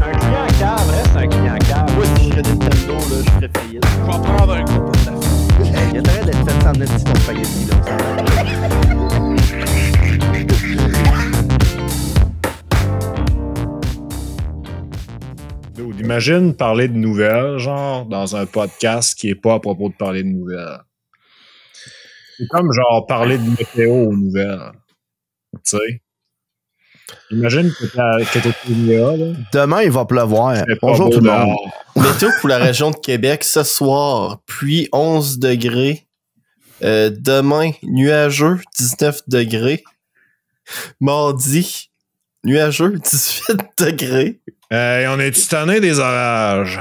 Un client cave reste un client cave. Moi, si je serais Nintendo, là, je ferais faillite. Je vais prendre un coup pour ta fille. Il y a intérêt d'être fait sans esti ton spaghetti, là. Dude, imagine parler de nouvelles, genre, dans un podcast qui est pas à propos de parler de nouvelles. C'est comme, genre, parler de météo aux nouvelles. Tu sais? Imagine que t'es là, là. Demain, il va pleuvoir. C'est pas Bonjour beau tout le monde. dehors. Météo pour la région de Québec ce soir, pluie 11 degrés. Demain, nuageux, 19 degrés. Mardi, nuageux, 18 degrés. On est tanné des orages.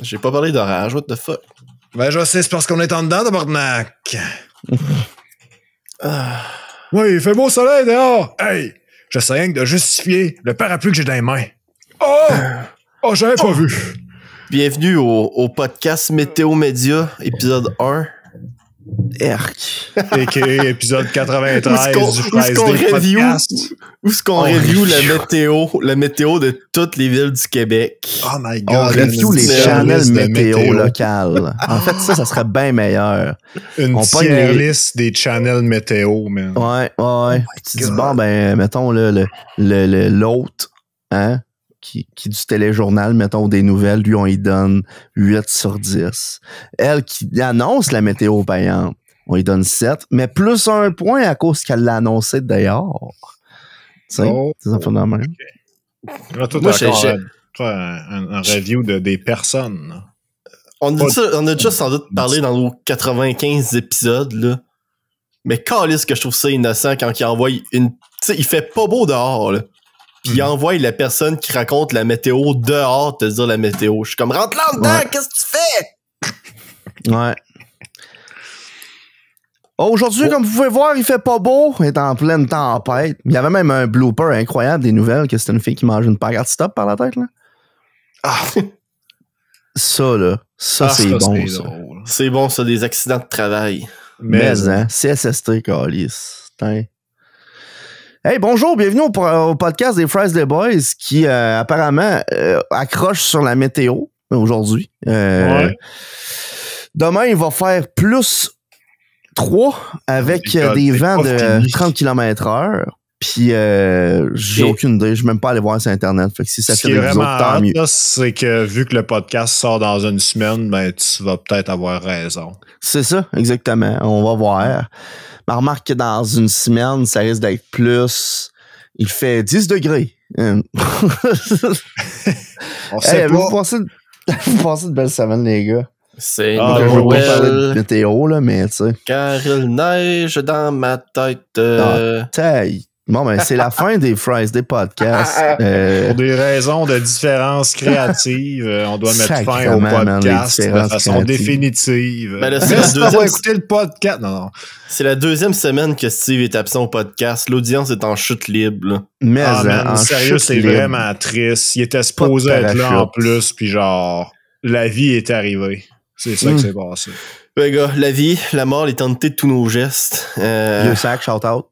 J'ai pas parlé d'orage, what the fuck? Ben, je sais, c'est parce qu'on est en dedans, tabarnak. Ah. Oui, il fait beau soleil dehors. Hey, j'essaie rien que de justifier le parapluie que j'ai dans les mains. Oh! Oh, j'avais pas vu. Bienvenue au podcast Météo Média, épisode 1. Erk. A.k.a. épisode 93 du Où est-ce qu'on Friday review, Podcast. où est-ce qu'on review la météo de toutes les villes du Québec? Oh my On god. review les tier channels list de météo locales. En fait, ça serait bien meilleur. Une On pogne tier les- list des channels météo, man. Ouais. Tu dis, God. bon, ben, mettons, l'autre, hein, qui du téléjournal, mettons, des nouvelles, lui, on y donne 8 sur 10. Elle qui annonce la météo payante, on y donne 7, mais plus un point à cause qu'elle l'a annoncé d'ailleurs. Tu sais, Oh. c'est un phénomène. Là, toi, Moi, t'as encore j'ai- toi, un review des personnes. Là. On a déjà sans doute parlé dans nos 95 épisodes, là. Mais calisse que je trouve ça innocent quand il envoie une... Tu sais, il fait pas beau dehors, là. Puis il envoie la personne qui raconte la météo dehors te dire la météo. Je suis comme, rentre là dedans, Ouais. qu'est-ce que tu fais? Ouais. Aujourd'hui, comme vous pouvez voir, il fait pas beau, il est en pleine tempête. Il y avait même un blooper incroyable des nouvelles que c'était une fille qui mange une pancarte stop par la tête, là. Ah, Ça, là, ça, c'est bon, ça. drôle. c'est bon, ça, des accidents de travail. Mais, hein, CSST, calice. Putain. Hey, bonjour, bienvenue au podcast des Fries des Boys qui, apparemment, accroche sur la météo aujourd'hui. Ouais. Demain, il va faire plus 3 avec Oh my God, des c'est vents pas de fini. 30 km/h. Puis, j'ai Et- aucune idée. Je vais même pas aller voir sur Internet. Fait que si ça Ce fait qui est des vraiment autres, tant hot, mieux. là, c'est que vu que le podcast sort dans une semaine, ben tu vas peut-être avoir raison. C'est ça, exactement. On va voir. Mais remarque que dans une semaine, ça risque d'être plus. Il fait 10 degrés. On Hey, sait avez-vous pas. vous passez de belles semaines, les gars? C'est Ah, Je veux pas parler de Noël, météo, là, mais tu sais. car il neige dans ma tête. Taille. Bon, ben, c'est la fin des Fries, des podcasts. Pour des raisons de différences créatives, on doit mettre fin au Sacrément, man, les podcast de différences façon créatives. définitive. Ben là, c'est Mais la si deuxième- t'as pas écouté le podcast, non. C'est la deuxième semaine que Steve est absent au podcast. L'audience est en chute libre, là. Mais, Ah, man, en sérieux, chute c'est libre. vraiment triste. Il était supposé Pas de être là en parachute. plus, puis genre, la vie est arrivée. C'est ça qui s'est passé. Les gars, la vie, la mort, l'éternité de tous nos gestes. Vieux sac, shout out.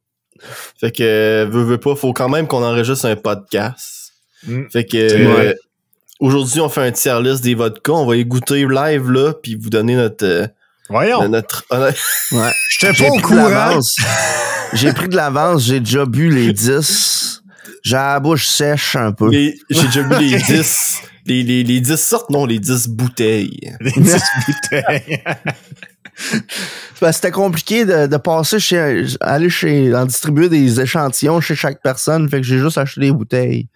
Fait que, veux pas, faut quand même qu'on enregistre un podcast. Mm. Fait que, C'est vrai. aujourd'hui, on fait un tier list des vodkas. On va y goûter live, là, puis vous donner notre... Voyons, Ouais. j'étais J'ai pas au pris de courant. l'avance. J'ai pris de l'avance, j'ai déjà bu les 10. J'ai la bouche sèche un peu. J'ai déjà bu les 10... Les 10 sortes, non, les 10 bouteilles. Les 10 bouteilles. Ben, c'était compliqué de passer en distribuer des échantillons chez chaque personne, fait que j'ai juste acheté des bouteilles.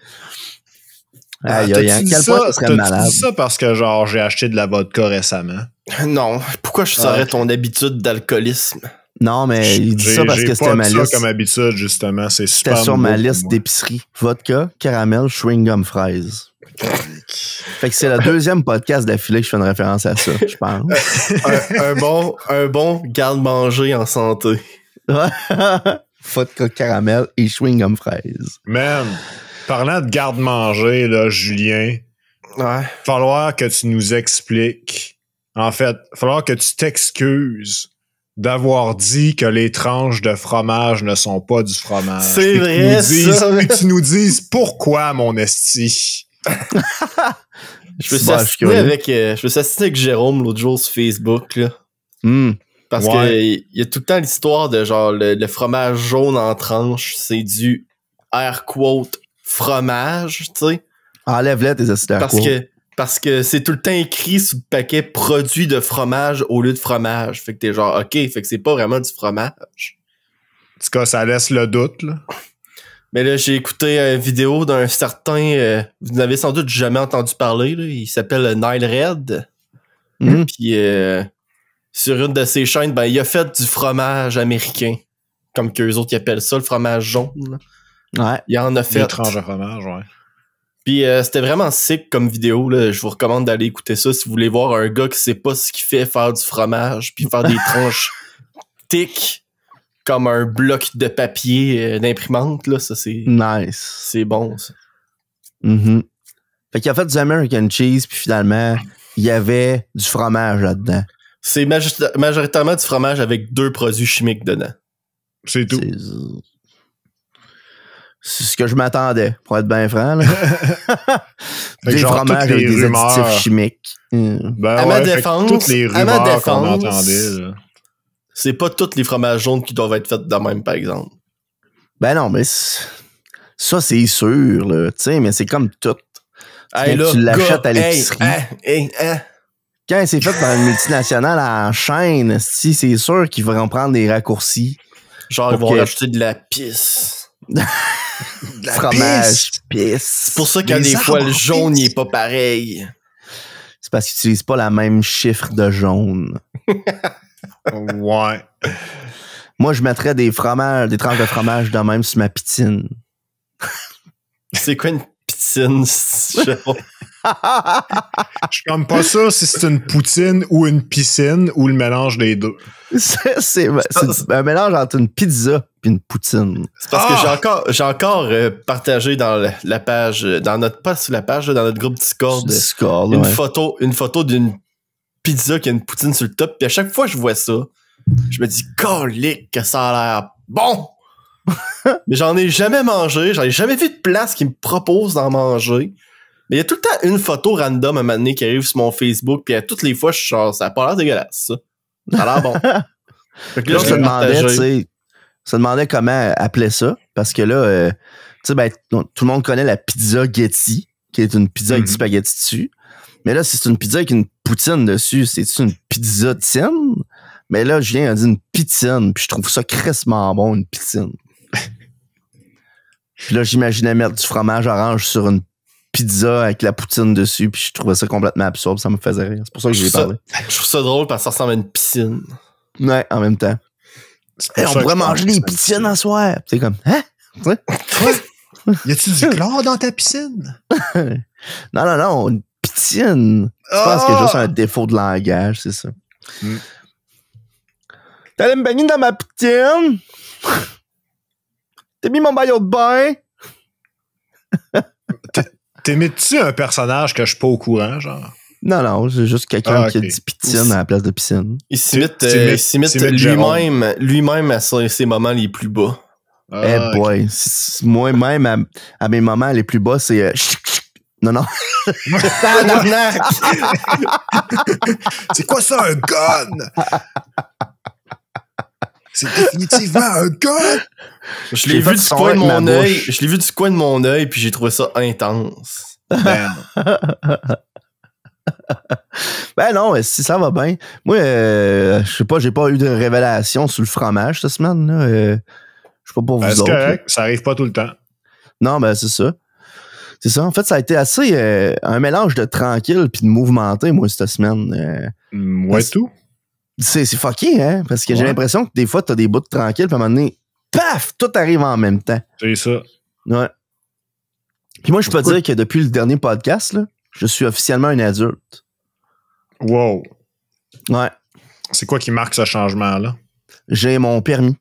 Aïe, aïe, T'as-tu dit quel ça- point ça serait t'as-tu malade. dit ça parce que genre j'ai acheté de la vodka récemment. Non, pourquoi je saurais ton habitude d'alcoolisme? Non, mais il dit ça parce que J'ai c'était pas ma ça liste. comme habitude justement, c'est super C'était sur ma nouveau pour liste moi. d'épicerie. Vodka, caramel, chewing gum, fraise. Fait que c'est le deuxième podcast d'affilée que je fais une référence à ça, je pense. un bon garde-manger en santé. Vodka, caramel et chewing gum, fraise. Man, parlant de garde-manger là, Julien, Ouais. falloir que tu nous expliques. En fait, falloir que tu t'excuses d'avoir dit que les tranches de fromage ne sont pas du fromage. C'est Puis vrai, ça. Puis tu nous dises pourquoi, mon esti. Je me suis assiné avec Jérôme l'autre jour sur Facebook, là. Parce que il y a tout le temps l'histoire de genre le fromage jaune en tranche, c'est du air quote fromage, tu sais. Enlève-le tes acides air quote. Parce que c'est tout le temps écrit sur le paquet produit de fromage au lieu de fromage. Fait que t'es genre, OK, fait que c'est pas vraiment du fromage. En tout cas, ça laisse le doute, là. Mais là, j'ai écouté une vidéo d'un certain... vous n'avez sans doute jamais entendu parler, là. Il s'appelle Nile Red. Puis sur une de ses chaînes, ben, il a fait du fromage américain. Comme qu'eux autres, ils appellent ça, le fromage jaune. Ouais. Il en a fait. Des tranches de fromage, ouais. Puis c'était vraiment sick comme vidéo, là. Je vous recommande d'aller écouter ça si vous voulez voir un gars qui sait pas ce qu'il fait faire du fromage puis faire des tranches thick comme un bloc de papier d'imprimante, là. Ça, c'est... Nice. C'est bon, ça. Fait qu'il a fait du American cheese puis finalement, il y avait du fromage là-dedans. C'est majoritairement du fromage avec 2 produits chimiques dedans. C'est tout. C'est ce que je m'attendais, pour être bien franc. Là. Des genre, fromages avec des additifs chimiques. Ben à ma défense, toutes les rumeurs qu'on entendait, là. C'est pas tous les fromages jaunes qui doivent être faits de même, par exemple. Ben non, mais ça, c'est sûr, là. Tu sais, mais c'est comme tout. Hey, quand là, tu l'achètes à l'épicerie. Quand c'est fait par une multinationale en chaîne, si c'est sûr qu'ils vont prendre des raccourcis. Genre, ils vont rajouter de la pisse. Fromage, pisse. C'est pour ça que des fois, le jaune, il est pas pareil. C'est parce qu'ils n'utilisent pas la même chiffre de jaune. Ouais. Moi, je mettrais des tranches de fromage de même sur ma pitine. C'est quoi une pitine? Je sais pas. Je suis comme pas sûr si c'est une poutine ou une piscine ou le mélange des deux. C'est un mélange entre une pizza et une poutine. C'est parce que j'ai encore partagé dans la page, dans notre groupe Discord, une photo d'une pizza qui a une poutine sur le top. Puis à chaque fois que je vois ça, je me dis, calique, que ça a l'air bon! Mais j'en ai jamais mangé, j'en ai jamais vu de place qui me propose d'en manger. Mais il y a tout le temps une photo random à un moment donné qui arrive sur mon Facebook, puis à toutes les fois, je suis genre, ça a pas l'air dégueulasse, ça. Ça a l'air bon. Fait que là, je me demandais comment appeler ça, parce que là, tu sais, ben, tout le monde connaît la pizza Getty, qui est une pizza avec du spaghetti dessus. Mais là, si c'est une pizza avec une poutine dessus, c'est-tu une pizzatine? Mais là, Julien a dit une pitine, puis je trouve ça crissement bon, une pitine. Puis là, j'imaginais mettre du fromage orange sur une pizza avec la poutine dessus, puis je trouvais ça complètement absurde, ça me faisait rire. C'est pour ça que j'ai parlé. Je trouve ça drôle parce que ça ressemble à une piscine. Ouais, en même temps. Hey, on pourrait manger des pitines en soir. C'est comme, hein? Quoi? Y a-tu du chlore dans ta piscine? Non, une pitine. Je pense qu'il y a juste un défaut de langage, c'est ça. T'allais me baigner dans ma pitine? T'as mis mon maillot de bain? T'aimais-tu un personnage que je suis pas au courant, genre? Non, c'est juste quelqu'un qui a dit pitine à la place de piscine. Il s'imite lui-même à ses moments les plus bas. Boy. Moi-même, à mes moments les plus bas, c'est... Non. C'est quoi ça, un gun? C'est définitivement un gun! Je l'ai vu du coin de mon œil, puis j'ai trouvé ça intense. Ben non, si ça va bien. Moi, je sais pas, j'ai pas eu de révélation sur le fromage cette semaine. Là. Je sais pas pour vous autres. Correct, ça arrive pas tout le temps. Non, ben c'est ça. C'est ça. En fait, ça a été assez un mélange de tranquille puis de mouvementé, moi, cette semaine. Tout. C'est fucké, hein? Parce que j'ai l'impression que des fois, t'as des bouts de tranquille, puis à un moment donné, paf! Tout arrive en même temps. C'est ça. Ouais. Puis moi, je peux dire que depuis le dernier podcast, là, je suis officiellement un adulte. Wow. Ouais. C'est quoi qui marque ce changement-là? J'ai mon permis.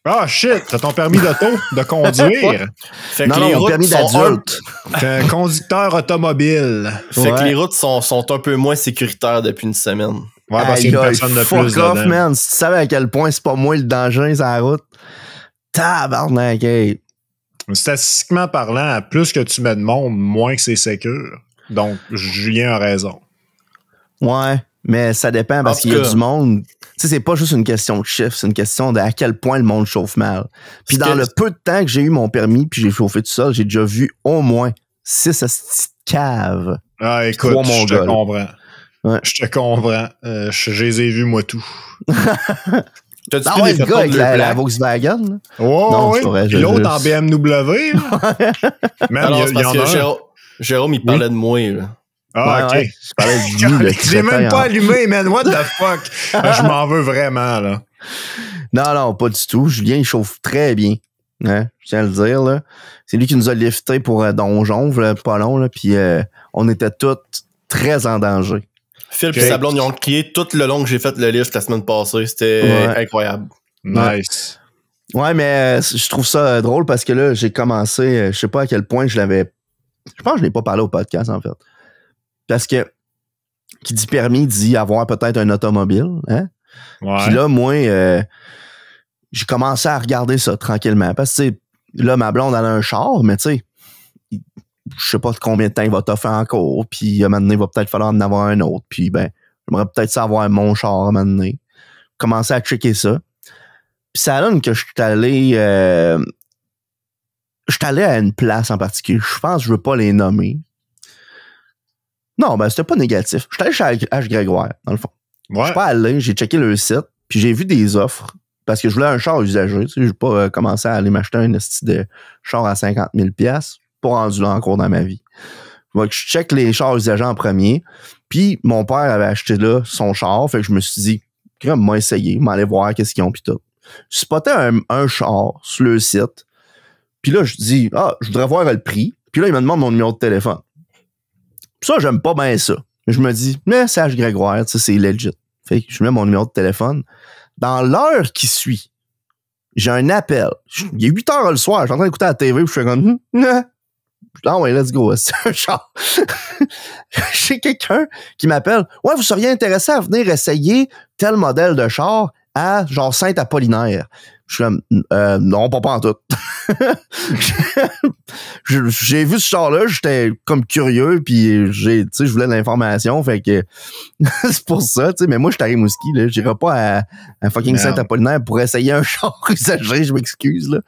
Ah, shit! T'as ton permis d'auto, de conduire? Fait que les mon routes permis sont d'adulte. T'es un conducteur automobile. Fait que les routes sont un peu moins sécuritaires depuis une semaine. Ouais, parce qu'il y a une personne de fuck plus off, dedans. man. Si tu savais à quel point c'est pas moi le danger sur la route. Tabarnak, hey. Statistiquement parlant, plus que tu mets de monde, moins que c'est sécure. Donc, Julien a raison. Ouais, mais ça dépend parce qu'il y a du monde. Tu sais, c'est pas juste une question de chiffre, c'est une question de à quel point le monde chauffe mal. Puis dans le peu de temps que j'ai eu mon permis puis j'ai chauffé tout seul, j'ai déjà vu au moins 6 caves. Ah, écoute, je te comprends. Ouais. Je te comprends. Je les ai vus, moi, tout. T'as-tu vu le gars avec la Volkswagen? Là? Oh, non, oui. Vrai, l'autre en BMW. Même, il y en a Jérôme, il parlait de moi. Là. Ah, OK. Ouais, je parlais de lui. J'ai même pas allumé, man. What the fuck? Je m'en veux vraiment, là. Non, pas du tout. Julien, il chauffe très bien. Hein, je tiens à le dire, là. C'est lui qui nous a lifté pour Donjon, pas long, là. Puis on était tous très en danger. Phil et sa blonde, ils ont crié tout le long que j'ai fait le lift la semaine passée. C'était incroyable. Nice. Ouais, mais je trouve ça drôle parce que là, j'ai commencé, je sais pas à quel point je l'avais... Je pense que je l'ai pas parlé au podcast, en fait. Parce que qui dit permis dit avoir peut-être un automobile. Hein? Ouais. Puis là, moi, j'ai commencé à regarder ça tranquillement. Parce que là, ma blonde, elle a un char, mais tu sais, je sais pas combien de temps il va t'offrir encore. Puis à un moment donné, il va peut-être falloir en avoir un autre. Puis ben, j'aimerais peut-être savoir mon char à un moment donné. Commencer à checker ça. Puis ça donne que je suis allé à une place en particulier. Je pense que je veux pas les nommer. Non, ben c'était pas négatif. Je suis allé chez H. Grégoire, dans le fond. Ouais. Je suis pas allé, j'ai checké le site, puis j'ai vu des offres, parce que je voulais un char usagé. Tu sais, je vais pas commencer à aller m'acheter un esti de char à 50 000 $. Pas rendu là encore dans ma vie. Donc, je check les chars usagés en premier, puis mon père avait acheté là son char, fait que je me suis dit, moi essayer, m'aller voir qu'est-ce qu'ils ont, puis tout. Je spottais un char sur le site, puis là, je dis, je voudrais voir le prix, puis là, il me demande mon numéro de téléphone. Ça, j'aime pas bien ça. Je me dis, mais c'est H. Grégoire, tu sais, c'est legit. Fait que je mets mon numéro de téléphone. Dans l'heure qui suit, j'ai un appel. Il est 8 heures le soir, je suis en train d'écouter la TV, puis je fais comme, ah ouais, let's go, c'est un char. J'ai quelqu'un qui m'appelle, ouais, vous seriez intéressé à venir essayer tel modèle de char à genre Saint-Apollinaire. Je suis comme, non, pas en tout. J'ai vu ce char-là, j'étais comme curieux, puis je voulais de l'information, fait que c'est pour ça, tu sais, mais moi, je suis à Rimouski, là, j'irai pas à fucking Saint-Apollinaire pour essayer un char usagé, je m'excuse, là.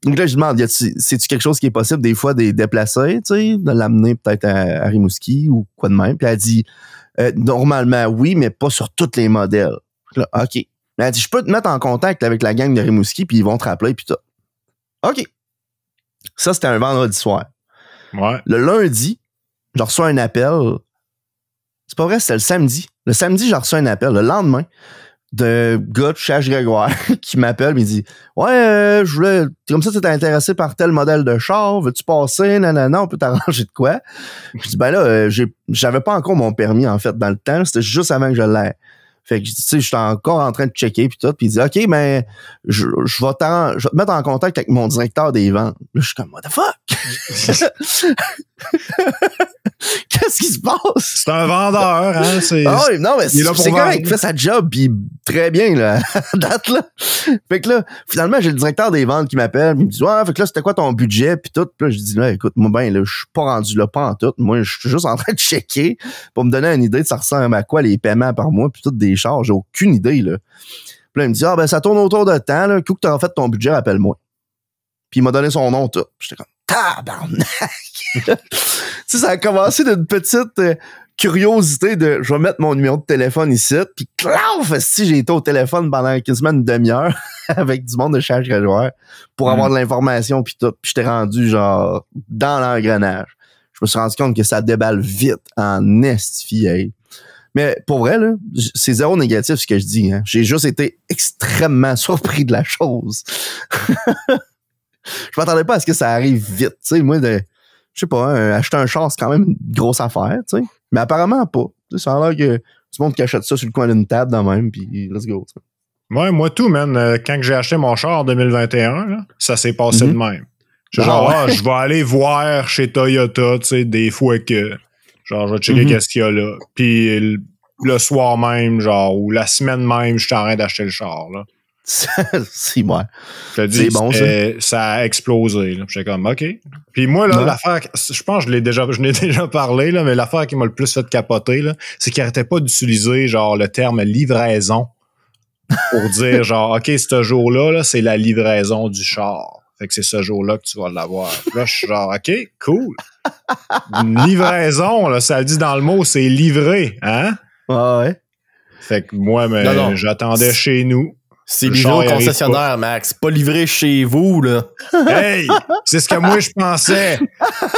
Donc là, je demande, c'est-tu quelque chose qui est possible des fois de déplacer, tu sais, de l'amener peut-être à Rimouski ou quoi de même? Puis elle dit, normalement, oui, mais pas sur tous les modèles. Là, OK. Mais elle dit, je peux te mettre en contact avec la gang de Rimouski, puis ils vont te rappeler, puis tout. OK. Ça, c'était un vendredi soir. Ouais. Le lundi, je reçois un appel. C'est pas vrai, c'était le samedi. Le samedi, j'ai reçu un appel. Le lendemain, d'un gars de chez H. Grégoire qui m'appelle, il dit, ouais, je voulais, comme ça, tu t'es intéressé par tel modèle de char, veux-tu passer? Non, on peut t'arranger de quoi? Je dis, ben là, j'avais pas encore mon permis, en fait, dans le temps. C'était juste avant que je l'aie. Fait que, tu sais, j'étais encore en train de checker puis tout, puis il dit, OK, mais je vais te mettre en contact avec mon directeur des ventes. Là, je suis comme, what the fuck? Qu'est-ce qui se passe? C'est un vendeur, hein? Ah oui, non, mais c'est correct, il fait sa job, puis très bien, là, à date, là. Fait que là, finalement, j'ai le directeur des ventes qui m'appelle, il me dit, ouais, fait que là, c'était quoi ton budget, puis tout. Puis là, je dis, là, écoute, moi, ben, là, je suis pas rendu là, pas en tout. Moi, je suis juste en train de checker pour me donner une idée de ça ressemble à quoi les paiements par mois, puis tout des charges. J'ai aucune idée, là. Puis là, il me dit, ben, ça tourne autour de temps, là. Coup que t'auras fait ton budget, rappelle-moi. Puis il m'a donné son nom, tout. J'étais comme, tabarnak! Tu sais, ça a commencé d'une petite curiosité de, je vais mettre mon numéro de téléphone ici, puis clauf, si j'ai été au téléphone pendant quasiment une demi-heure avec du monde de chez H. Grégoire pour avoir de l'information, puis tout. Puis j'étais rendu, genre, dans l'engrenage. Je me suis rendu compte que ça déballe vite en estifie. Mais pour vrai, là, c'est zéro négatif ce que je dis. Hein. J'ai juste été extrêmement surpris de la chose. Je m'attendais pas à ce que ça arrive vite. Tu sais, moi, je sais pas, hein, acheter un char, c'est quand même une grosse affaire, tu sais. Mais apparemment pas. Tu sais, ça a l'air que tout le monde qui achète ça sur le coin d'une table dans même, puis let's go. T'sais. Ouais, moi tout, man. Quand j'ai acheté mon char en 2021, là, ça s'est passé de même. Genre, je vais aller voir chez Toyota, tu sais, des fois que, genre, je vais checker qu'est-ce qu'il y a là. Puis le soir même, genre, ou la semaine même, je suis en train d'acheter le char, là. C'est bon. Je te dis, bon, ça a explosé, là. J'étais comme, OK. Puis moi, là, Ouais. l'affaire, je pense que je n'ai déjà parlé, là, mais l'affaire qui m'a le plus fait capoter, là, c'est qu'il arrêtait pas d'utiliser, genre, le terme livraison pour dire, genre, OK, ce jour-là, là, c'est la livraison du char. Fait que c'est ce jour-là que tu vas l'avoir. Puis là, je suis genre, OK, cool. Une livraison, là, ça le dit dans le mot, c'est livré, hein? Ouais. Fait que moi, mais Non. j'attendais chez nous. C'est Le livré char, au il arrive concessionnaire, Max. Pas livré chez vous, là. Hey! C'est ce que moi, je pensais.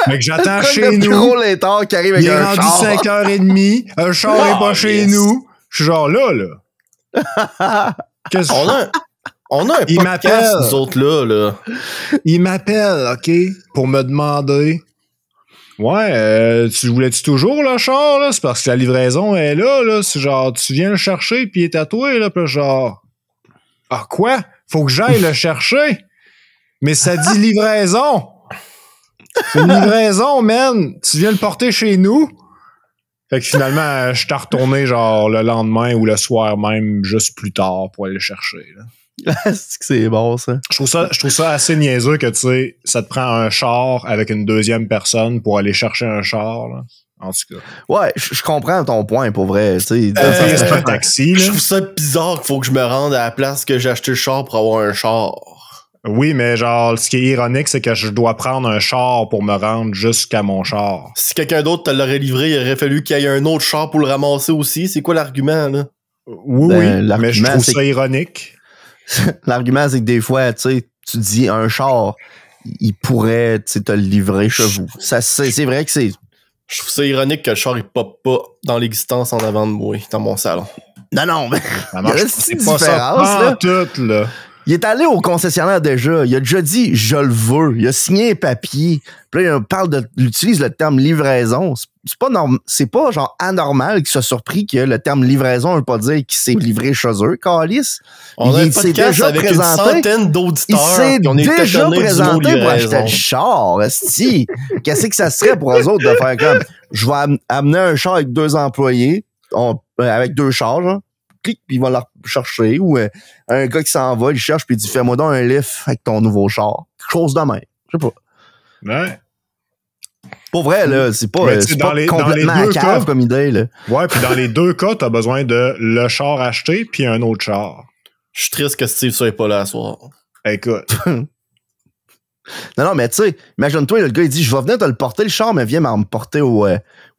Fait que j'attends chez Le nous. gros laitard qui arrive avec Il est un rendu char. 5h30. Un char est pas chez yes. nous. Je suis genre là. Qu'est-ce que On a un Il podcast, m'appelle. nous autres, là. Il m'appelle, OK, pour me demander. Ouais, tu voulais-tu toujours le char, là? C'est parce que la livraison est là. C'est genre, tu viens le chercher, puis il est à toi, là. Puis genre, ah, quoi? Faut que j'aille le chercher? Mais ça dit livraison. C'est une livraison, man. Tu viens le porter chez nous? Fait que finalement, je t'ai retourné, genre, le lendemain ou le soir même, juste plus tard, pour aller le chercher, là. C'est bon, ça. Je trouve ça assez niaiseux que, tu sais, ça te prend un char avec une deuxième personne pour aller chercher un char, là. En tout cas. Ouais, je comprends ton point, pour vrai. Tu sais, C'est un taxi, Je là. trouve ça bizarre qu'il faut que je me rende à la place que j'ai acheté le char pour avoir un char. Oui, mais genre, ce qui est ironique, c'est que je dois prendre un char pour me rendre jusqu'à mon char. Si quelqu'un d'autre te l'aurait livré, il aurait fallu qu'il y ait un autre char pour le ramasser aussi. C'est quoi l'argument, là? Oui, Ben, oui, mais je l'argument, trouve c'est ça ironique. L'argument, c'est que des fois, tu sais, tu dis un char, il pourrait, tu sais, te le livrer chez vous. Ça, c'est vrai que c'est... Je trouve ça ironique que le char, il pop pas dans l'existence en avant de moi, dans mon salon. Non, mais Ça il y a marche une pas. C'est petite pas ça différence, là. tout, là. Il est allé au concessionnaire déjà. Il a déjà dit « je le veux ». Il a signé un papier. Puis là, il utilise le terme « livraison ». C'est pas genre anormal qu'il soit surpris que le terme « livraison » ne veut pas dire qu'il s'est livré chez eux, câlisse. On a un Il s'est podcast déjà avec présenté. une centaine Il d'auditeurs. s'est puis on est déjà étonnés du mot présenté pour acheter livraison. le char, esti. Qu'est-ce que ça serait pour eux autres de faire comme je vais amener un char avec 2 employés, avec 2 chars, genre, clic, puis il va le chercher, ou un gars qui s'en va, il cherche, puis il dit fais-moi donc un lift avec ton nouveau char. Quelque chose de même. Je sais pas. Ouais. Pour vrai, là, c'est pas, Mais tu sais, c'est dans pas les complètement deux à cave cas- comme idée, là. Ouais, puis dans les deux cas, t'as besoin de le char acheté puis un autre char. Je suis triste que Steve soit pas là à soir. Écoute. Non, mais tu sais, imagine-toi, le gars, il dit je vais venir te le porter, le char, mais viens m'en porter au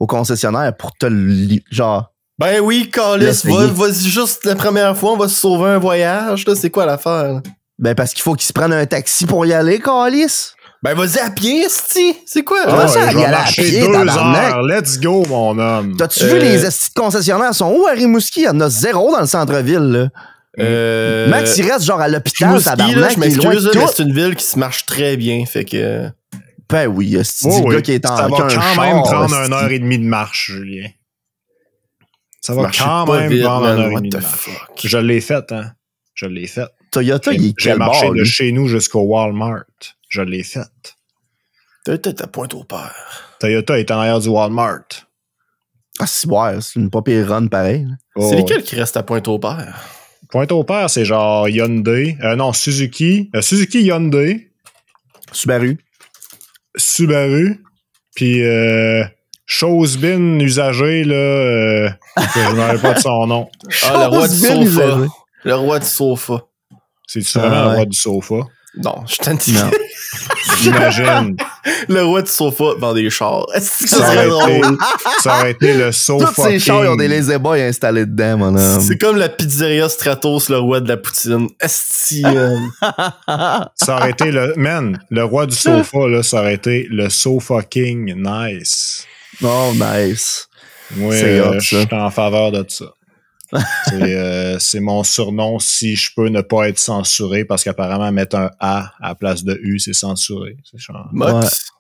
concessionnaire pour te le... genre... Ben oui, Calis, L'essayer. vas-y juste la première fois, on va se sauver un voyage, là. C'est quoi l'affaire, là? Ben, parce qu'il faut qu'il se prenne un taxi pour y aller, câlisse. Ben vas-y à pied, esti! C'est quoi? Ah, là? ça, je il vais allait à marcher pied, 2 tabarnak. heures. Let's go, mon homme. T'as-tu vu les estis de concessionnaires sont où à Rimouski? Il y en a 0 dans le centre-ville, là. Max, il reste genre à l'hôpital, Rimouski, là, tabarnak, je il est loin m'excuse, de là, mais tout. c'est une ville qui se marche très bien, fait que... Ben oui, c'est Oh, le oui. gars qui est en Ça va qu'un quand même prendre char, 1h30 de marche, Julien. Ça va marche quand pas même vite, prendre man, 1h30 what de the marche. fuck? Je l'ai fait, hein. Je l'ai fait. Toyota, il est J'ai quel marché bord, de lui? chez nous jusqu'au Walmart. Je l'ai fait. T'as peut-être à pointe au père. Toyota est en arrière du Walmart. Ah, c'est ouais, c'est une pas pire run pareil. Oh, C'est lesquels qui restent à pointe au père? Pointe-au-Père, c'est genre Hyundai. Non, Suzuki. Suzuki, Hyundai. Subaru. Subaru. Puis Chose-Bin usagé, là. Que je ne me rappelle pas de son nom. Ah, le roi du Chose bien sofa. usagé. Le roi du sofa. C'est-tu vraiment Ah, le ouais. roi du sofa? Non, je t'en dis. Non. J'imagine. Le roi du sofa vend des chars. Est-ce que Ça ça serait aurait été, drôle? ça aurait été le sofa. Tous ces chars, ils ont des king. lazy boys installés dedans, mon homme. C'est comme la pizzeria Stratos, le roi de la poutine. Esti, Ça aurait été le. Man, le roi du sofa, là, ça aurait été le sofa king. Nice. Oh, nice. Oui, C'est hot, je ça. suis en faveur de ça. C'est mon surnom si je peux ne pas être censuré parce qu'apparemment mettre un A à la place de U, c'est censuré. C'est chiant. Mox.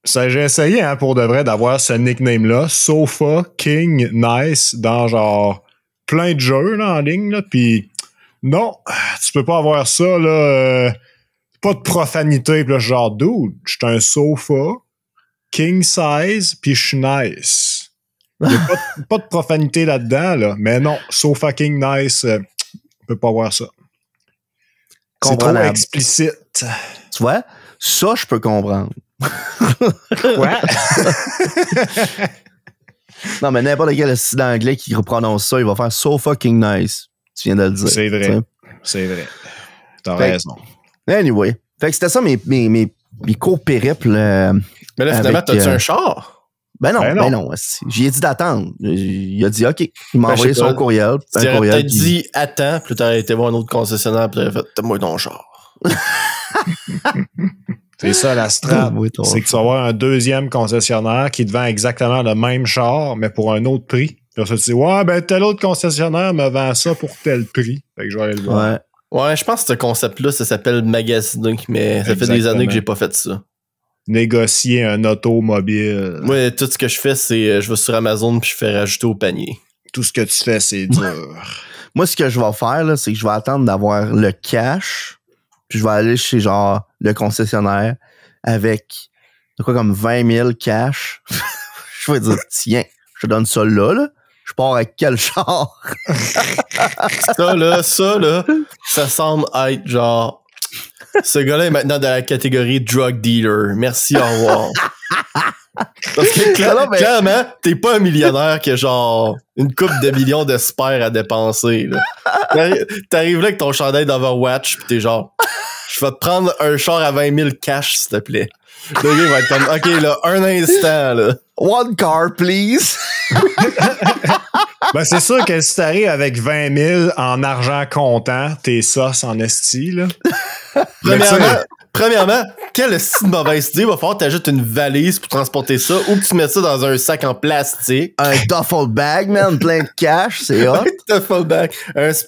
Ça, j'ai essayé hein, pour de vrai d'avoir ce nickname-là, Sofa King Nice, dans genre plein de jeux là, en ligne. Là, puis non, tu peux pas avoir ça. Là, pas de profanité. Puis là, genre, dude, je suis un sofa, king size, puis je suis nice. Il n'y a pas de profanité là-dedans, là. Mais non, so fucking nice. On peut pas voir ça. C'est trop Comprenable. explicite. Tu vois? Ça, je peux comprendre. Ouais. Non, mais n'importe quel style d'anglais qui prononce ça, il va faire so fucking nice. Tu viens de le dire. C'est vrai. T'sais. C'est vrai. T'as Fait- raison. Anyway. Fait que c'était ça mes courts périples. Mais là, finalement, Avec, t'as-tu un char? Ben non, Ben ben non. non. J'y ai dit d'attendre. Il a dit OK. Il m'a Ben, envoyé je sais son pas. courriel. Tu Un aurais courriel. peut-être puis- dit attends, puis t'aurais été voir un autre concessionnaire, puis t'aurais fait donne-moi ton char. C'est ça la strat. Oui, ton C'est que tu vas avoir un deuxième concessionnaire qui te vend exactement le même char, mais pour un autre prix. Puis là, tu te dis, ouais, ben tel autre concessionnaire me vend ça pour tel prix. Fait que je vais aller le voir. Ouais. Ouais, je pense que ce concept-là, ça s'appelle magasiner, mais ça fait des Exactement. années que j'ai pas fait ça. Négocier un automobile. Moi, tout ce que je fais, c'est je vais sur Amazon puis je fais rajouter au panier. Tout ce que tu fais, c'est dur. Moi, ce que je vais faire, là, c'est que je vais attendre d'avoir le cash, puis je vais aller chez genre le concessionnaire avec de quoi comme 20 000 cash. Je vais dire, tiens, je te donne ça là. Je pars avec quel char? Ça semble être genre. Ce gars-là est maintenant dans la catégorie drug dealer. Merci, au revoir. Parce que Non, mais- clairement, t'es pas un millionnaire qui a genre une coupe de millions de spares à dépenser. Là. T'arrives là avec ton chandail d'Overwatch pis t'es genre, je vais te prendre un char à 20 000 cash, s'il te plaît. Le gars il va être comme, ok, là, un instant, là. One car, please. Ben, c'est sûr que si t'arrives avec 20 000 en argent comptant, t'es sauce en esti, là. Mais tu sais, Premièrement, quelle si mauvaise idée, va falloir que t'ajoutes une valise pour transporter ça ou que tu mets ça dans un sac en plastique. Un duffel bag, man, plein de cash, c'est hot. T'as full back.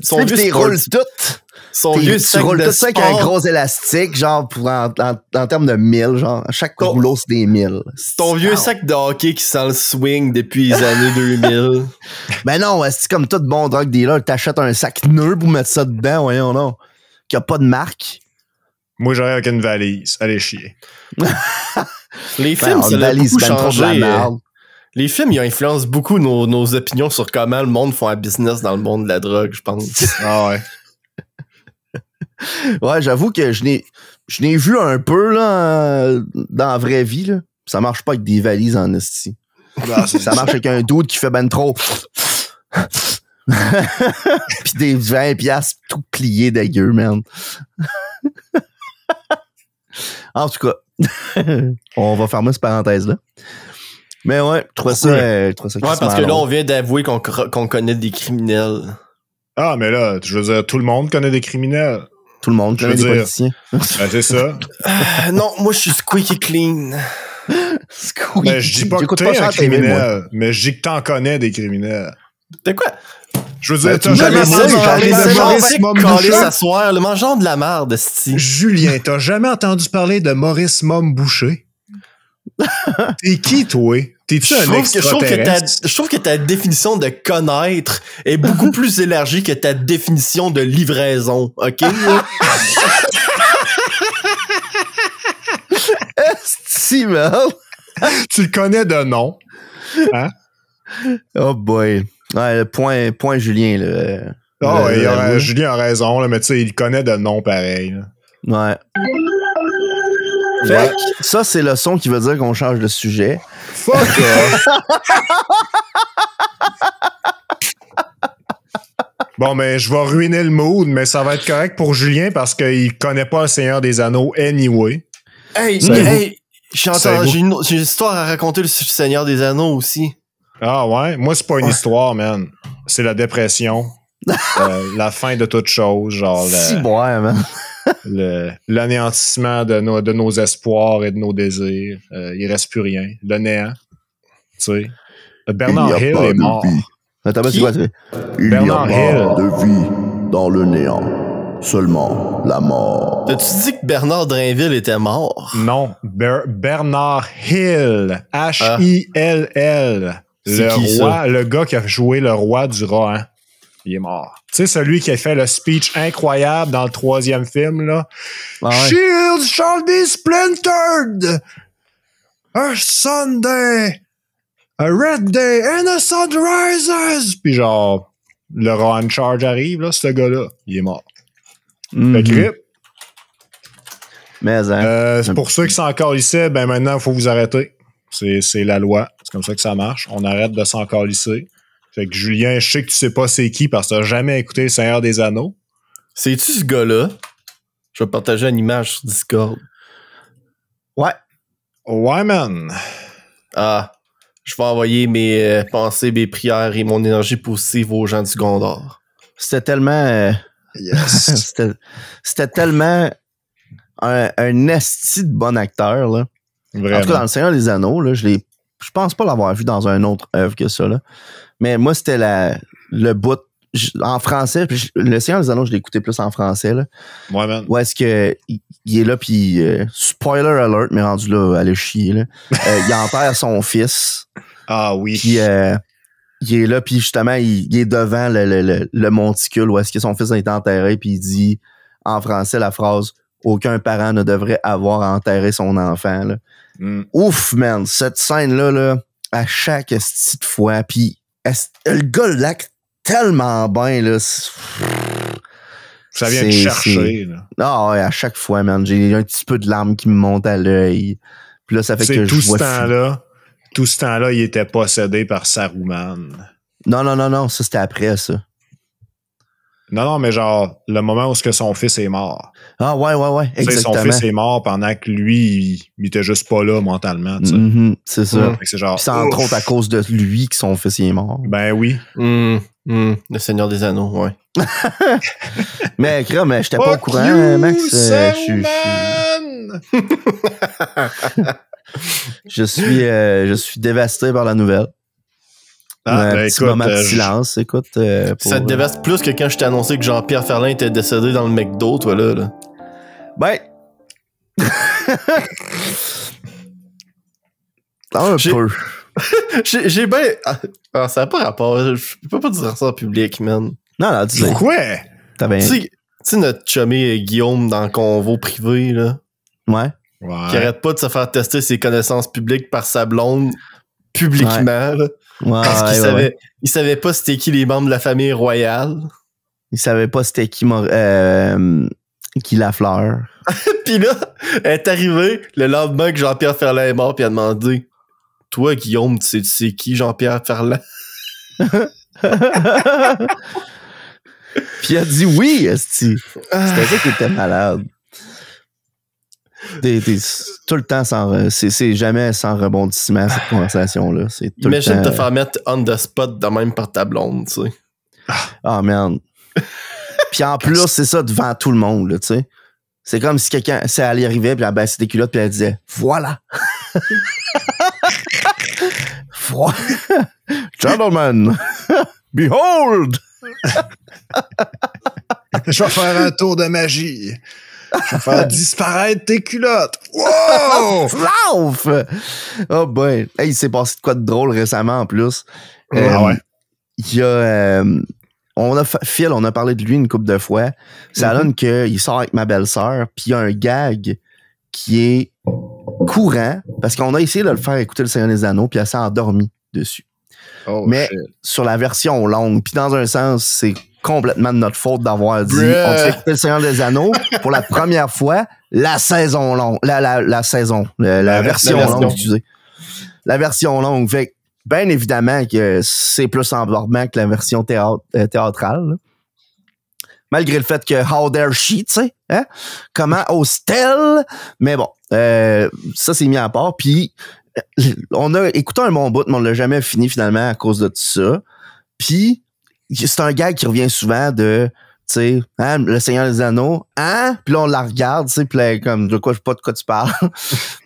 Son Puis vieux t'es sport- roules toutes. son Tu vieux sac roules de tout ça avec un sport. gros élastique, genre en termes de 1000, genre. À chaque Ton- rouleau, c'est des 1000. Ton vieux sac de hockey qui sent le swing depuis les années 2000. Ben non, c'est comme tout bon drug dealer, t'achètes un sac neuf pour mettre ça dedans, voyons non. Qui a pas de marque. moi, j'aurais avec une valise. Allez chier. Les films, Ben, ça une a valise, beaucoup ben trop de la changé. merde. Les films, ils influencent beaucoup nos opinions sur comment le monde font un business dans le monde de la drogue, je pense. Ah ouais. Ouais, j'avoue que je n'ai vu un peu, là, dans la vraie vie, là. Ça marche pas avec des valises en esti. Ça marche avec un dude qui fait ben trop. Pis des 20 piastres tout pliés dégueu, man. En tout cas, on va fermer cette parenthèse-là. Mais ouais, je trouvais ça Ouais, parce crissement que là, long. on vient d'avouer qu'on connaît des criminels. Ah, mais là, je veux dire, tout le monde connaît des criminels. Tout le monde je connaît veux des dire- politiciens. Ben, c'est ça. Non, moi, je suis squeaky clean. Ben, je dis pas que J'écoute t'es ça un à la TV, moi. criminel, mais je dis que t'en connais des criminels. De quoi? Je veux dire, Ben, t'as tu jamais m'as dit, entendu j'en parler ai de laissé Maurice Mom Boucher? s'asseoir, le mangeant de la marde, sti. Julien, t'as jamais entendu parler de Maurice Mom Boucher? T'es qui, toi? T'es-tu un extraterrestre? Je trouve que ta définition de connaître est beaucoup plus élargie que ta définition de livraison, ok? Si, man. Tu le connais de nom. Hein? Oh boy. Ouais, le point Julien, là. Ah ouais, Le- Julien a raison, là, mais tu sais, il le connaît de nom pareil. Là. Ouais. Fait que ça, c'est le son qui veut dire qu'on change de sujet. Fuck off! Bon, mais je vais ruiner le mood, mais ça va être correct pour Julien parce qu'il connaît pas le Seigneur des Anneaux anyway. Hey, Savez-vous- j'ai une histoire à raconter le Seigneur des Anneaux aussi. Ah ouais? Moi, c'est pas une histoire, man. C'est la dépression. La fin de toute chose, genre Si, ouais, man. l'anéantissement de nos espoirs et de nos désirs. Il reste plus rien. Le néant. Tu sais. Bernard Il y a Hill pas est de mort. vie. Attends, c'est Qui? quoi, tu fais? Il Bernard n'y a pas Hill. de vie dans le néant. Seulement la mort. T'as-tu dit que Bernard Drainville était mort? Non, Bernard Hill. H-I-L-L. C'est Le qui, roi, le gars qui a joué le roi du Rohan. Il est mort. Tu sais, celui qui a fait le speech incroyable dans le 3e film, là. Ah ouais. Shields shall be splintered! A Sunday! A red day and the sun rises! Puis genre, le Ron Charge arrive, là, ce gars-là, il est mort. Fait que rip. Mais, c'est pour ceux qui sont encore ici, ben maintenant, il faut vous arrêter. C'est la loi. C'est comme ça que ça marche. On arrête de s'encore lisser. Fait que Julien, je sais que tu sais pas c'est qui parce que t'as jamais écouté Le Seigneur des Anneaux. C'est-tu ce gars-là? Je vais partager une image sur Discord. Ouais. Ouais, man. Ah, je vais envoyer mes pensées, mes prières et mon énergie positive aux gens du Gondor. C'était tellement... Yes. c'était tellement un esti de bon acteur, là. Vraiment. En tout cas, dans Le Seigneur des Anneaux, là, je pense pas l'avoir vu dans un autre œuvre que ça, là. Mais moi, c'était le bout... En français, Le Seigneur des Anneaux, je l'ai écouté plus en français, là. Ouais, man. Où est-ce que il est là, puis spoiler alert, mais rendu là, allez chier, là. Il enterre son fils. Ah oui. Puis il est là, puis justement, il est devant le monticule où est-ce que son fils a été enterré, puis il dit en français la phrase « Aucun parent ne devrait avoir à enterrer son enfant. » là. Ouf, man! Cette scène-là, là, à chaque petite fois, puis le gars l'acte tellement bien, là. Ça vient te chercher, là. Ah ouais, à chaque fois, man. J'ai un petit peu de larmes qui me montent à l'œil. Puis là, ça fait que je vois... Tout ce temps-là, il était possédé par Saruman. Non, ça c'était après, ça. Non, mais genre, le moment où son fils est mort. Ah ouais, exactement. Son fils est mort pendant que lui, il était juste pas là mentalement, tu sais. C'est ça. C'est genre, puis c'est entre autres à cause de lui que son fils est mort. Ben oui. Le Seigneur des Anneaux, ouais. Mais j'étais pas au courant, Max. Je suis dévasté par la nouvelle. Un petit moment de silence, écoute. Ça te dévaste plus que quand je t'ai annoncé que Jean-Pierre Ferland était décédé dans le McDo, toi, là. Ben... un peu. J'ai bien... Ah, ça n'a pas rapport. Je peux pas dire ça en public, man. Non, dis-le. Pourquoi? Tu sais, notre chumé Guillaume dans le convo privé, là. Ouais. Qui arrête pas de se faire tester ses connaissances publiques par sa blonde publiquement, là. Ouais, parce qu'il savait pas c'était qui les membres de la famille royale. Il savait pas c'était qui Lafleur. Puis là, elle est arrivée le lendemain que Jean-Pierre Ferland est mort, puis elle a demandé « Toi, Guillaume, tu sais qui Jean-Pierre Ferland? » Puis il a dit oui, esti. C'était ça qui était malade. Tout le temps c'est jamais sans rebondissement cette conversation-là. Imagine te faire mettre on the spot de même par ta blonde, tu sais. Ah, merde. Puis en plus, c'est ça devant tout le monde, là, tu sais. C'est comme si quelqu'un, elle y arrivait, puis elle baissait des culottes, puis elle disait « Voilà! » Gentlemen, behold! Je vais faire un tour de magie. Je vais faire disparaître tes culottes. Wow! Flauf! Oh boy. Hey, il s'est passé de quoi de drôle récemment en plus. Ouais. Il y a... Phil, on a parlé de lui une couple de fois. Ça donne qu'il sort avec ma belle-sœur, puis il y a un gag qui est courant, parce qu'on a essayé de le faire écouter Le Seigneur des Anneaux, puis elle s'est endormie dessus. Oh, mais shit. Sur la version longue, puis dans un sens, c'est complètement de notre faute d'avoir dit on fait écouter Le Seigneur des Anneaux pour la première fois, la saison longue, la version longue, excusez. La version longue. Fait que, bien évidemment que c'est plus endormant que la version théâtrale. Là. Malgré le fait que how dare she, tu sais, hein? Comment ose-t-elle? Mais bon, ça c'est mis à part. Puis on a écouté un bon bout, mais on l'a jamais fini finalement à cause de tout ça. Puis c'est un gag qui revient souvent de, tu sais, hein, Le Seigneur des Anneaux, hein? Puis là on la regarde, tu sais, puis là, comme de quoi, je sais pas de quoi tu parles.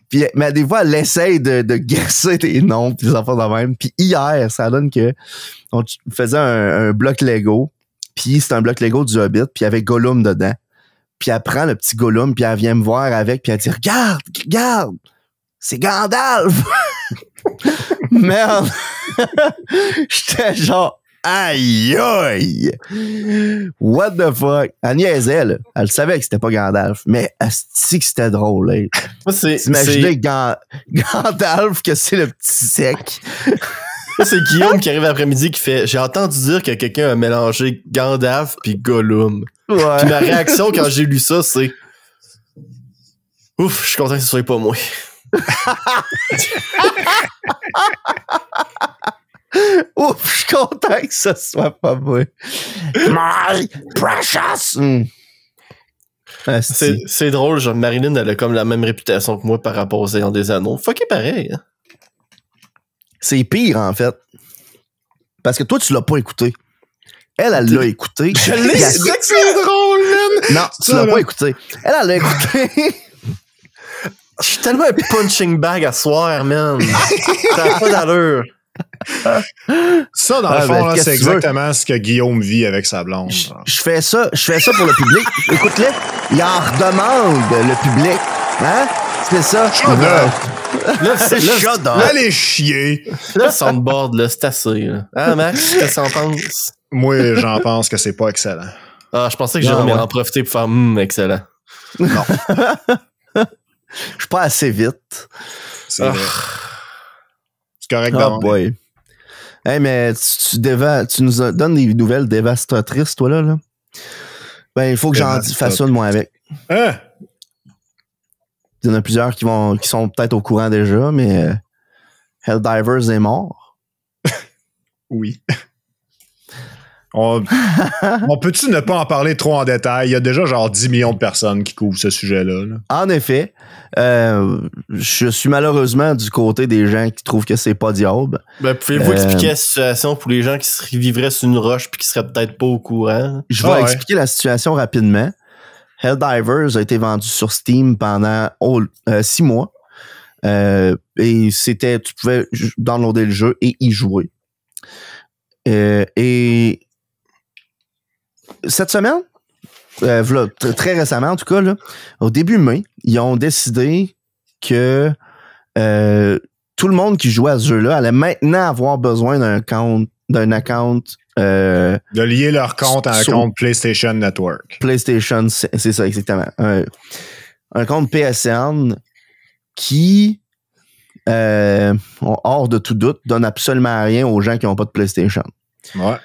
Puis, mais des fois, elle essaye de guesser tes noms pis des affaires de même. Puis hier, ça donne que on faisait un bloc Lego. Puis c'est un bloc Lego du Hobbit. Puis il y avait Gollum dedans. Puis elle prend le petit Gollum. Puis elle vient me voir avec. Puis elle dit, regarde, c'est Gandalf. Merde. J'étais genre, aïe aïe. What the fuck. Elle niaisait, là. Elle savait que c'était pas Gandalf. Mais asti que c'était drôle, là. T'imagines Gandalf que c'est le petit sec. Ça, c'est Guillaume qui arrive l'après-midi qui fait « J'ai entendu dire que quelqu'un a mélangé Gandalf puis Gollum. » Ouais. Puis ma réaction quand j'ai lu ça, c'est « Ouf, je suis content que ce soit pas moi. » Ouf, je suis content que ce soit pas moi. My precious! C'est drôle, genre Marilyn, elle a comme la même réputation que moi par rapport aux Seigneurs des Anneaux. Fucké pareil. Hein? C'est pire, en fait. Parce que toi, tu l'as pas écouté. Elle l'a écouté. Je l'ai, c'est drôle, man! Non, tu l'as pas écouté. Elle l'a écouté. Je suis tellement un punching bag à soir, man. Ça n'a pas d'allure. Ça, dans le fond, là, c'est exactement ce que Guillaume vit avec sa blonde. Je fais ça pour le public. Écoute-le, il en redemande, le public. Hein? C'est ça. Là, allez chier. Là, le soundboard, là, c'est assez. Là. Ah, Max, qu'est-ce que t'en penses? Moi, j'en pense que c'est pas excellent. Ah, je pensais que Jérôme allait en profiter pour faire excellent. Non. Je suis pas assez vite. C'est vrai. C'est correct d'abord. Boy. Hey, mais tu nous donnes des nouvelles dévastatrices, toi, là. Ben, il faut que j'en fasse une, moi, avec. Hein? Il y en a plusieurs qui sont peut-être au courant déjà, mais Helldivers est mort. Oui. On peut-tu ne pas en parler trop en détail? Il y a déjà genre 10 millions de personnes qui couvrent ce sujet-là. Là. En effet, je suis malheureusement du côté des gens qui trouvent que c'est pas diable. Ben, pouvez-vous expliquer la situation pour les gens qui se vivraient sur une roche puis qui seraient peut-être pas au courant? Je vais expliquer la situation rapidement. Helldivers a été vendu sur Steam pendant 6 mois. Et tu pouvais downloader le jeu et y jouer. Et cette semaine, très récemment en tout cas, là, au début mai, ils ont décidé que tout le monde qui jouait à ce jeu-là allait maintenant avoir besoin d'un account de lier leur compte à un compte PlayStation Network. PlayStation, c'est ça exactement. Un compte PSN qui, hors de tout doute, donne absolument rien aux gens qui n'ont pas de PlayStation. Ouais.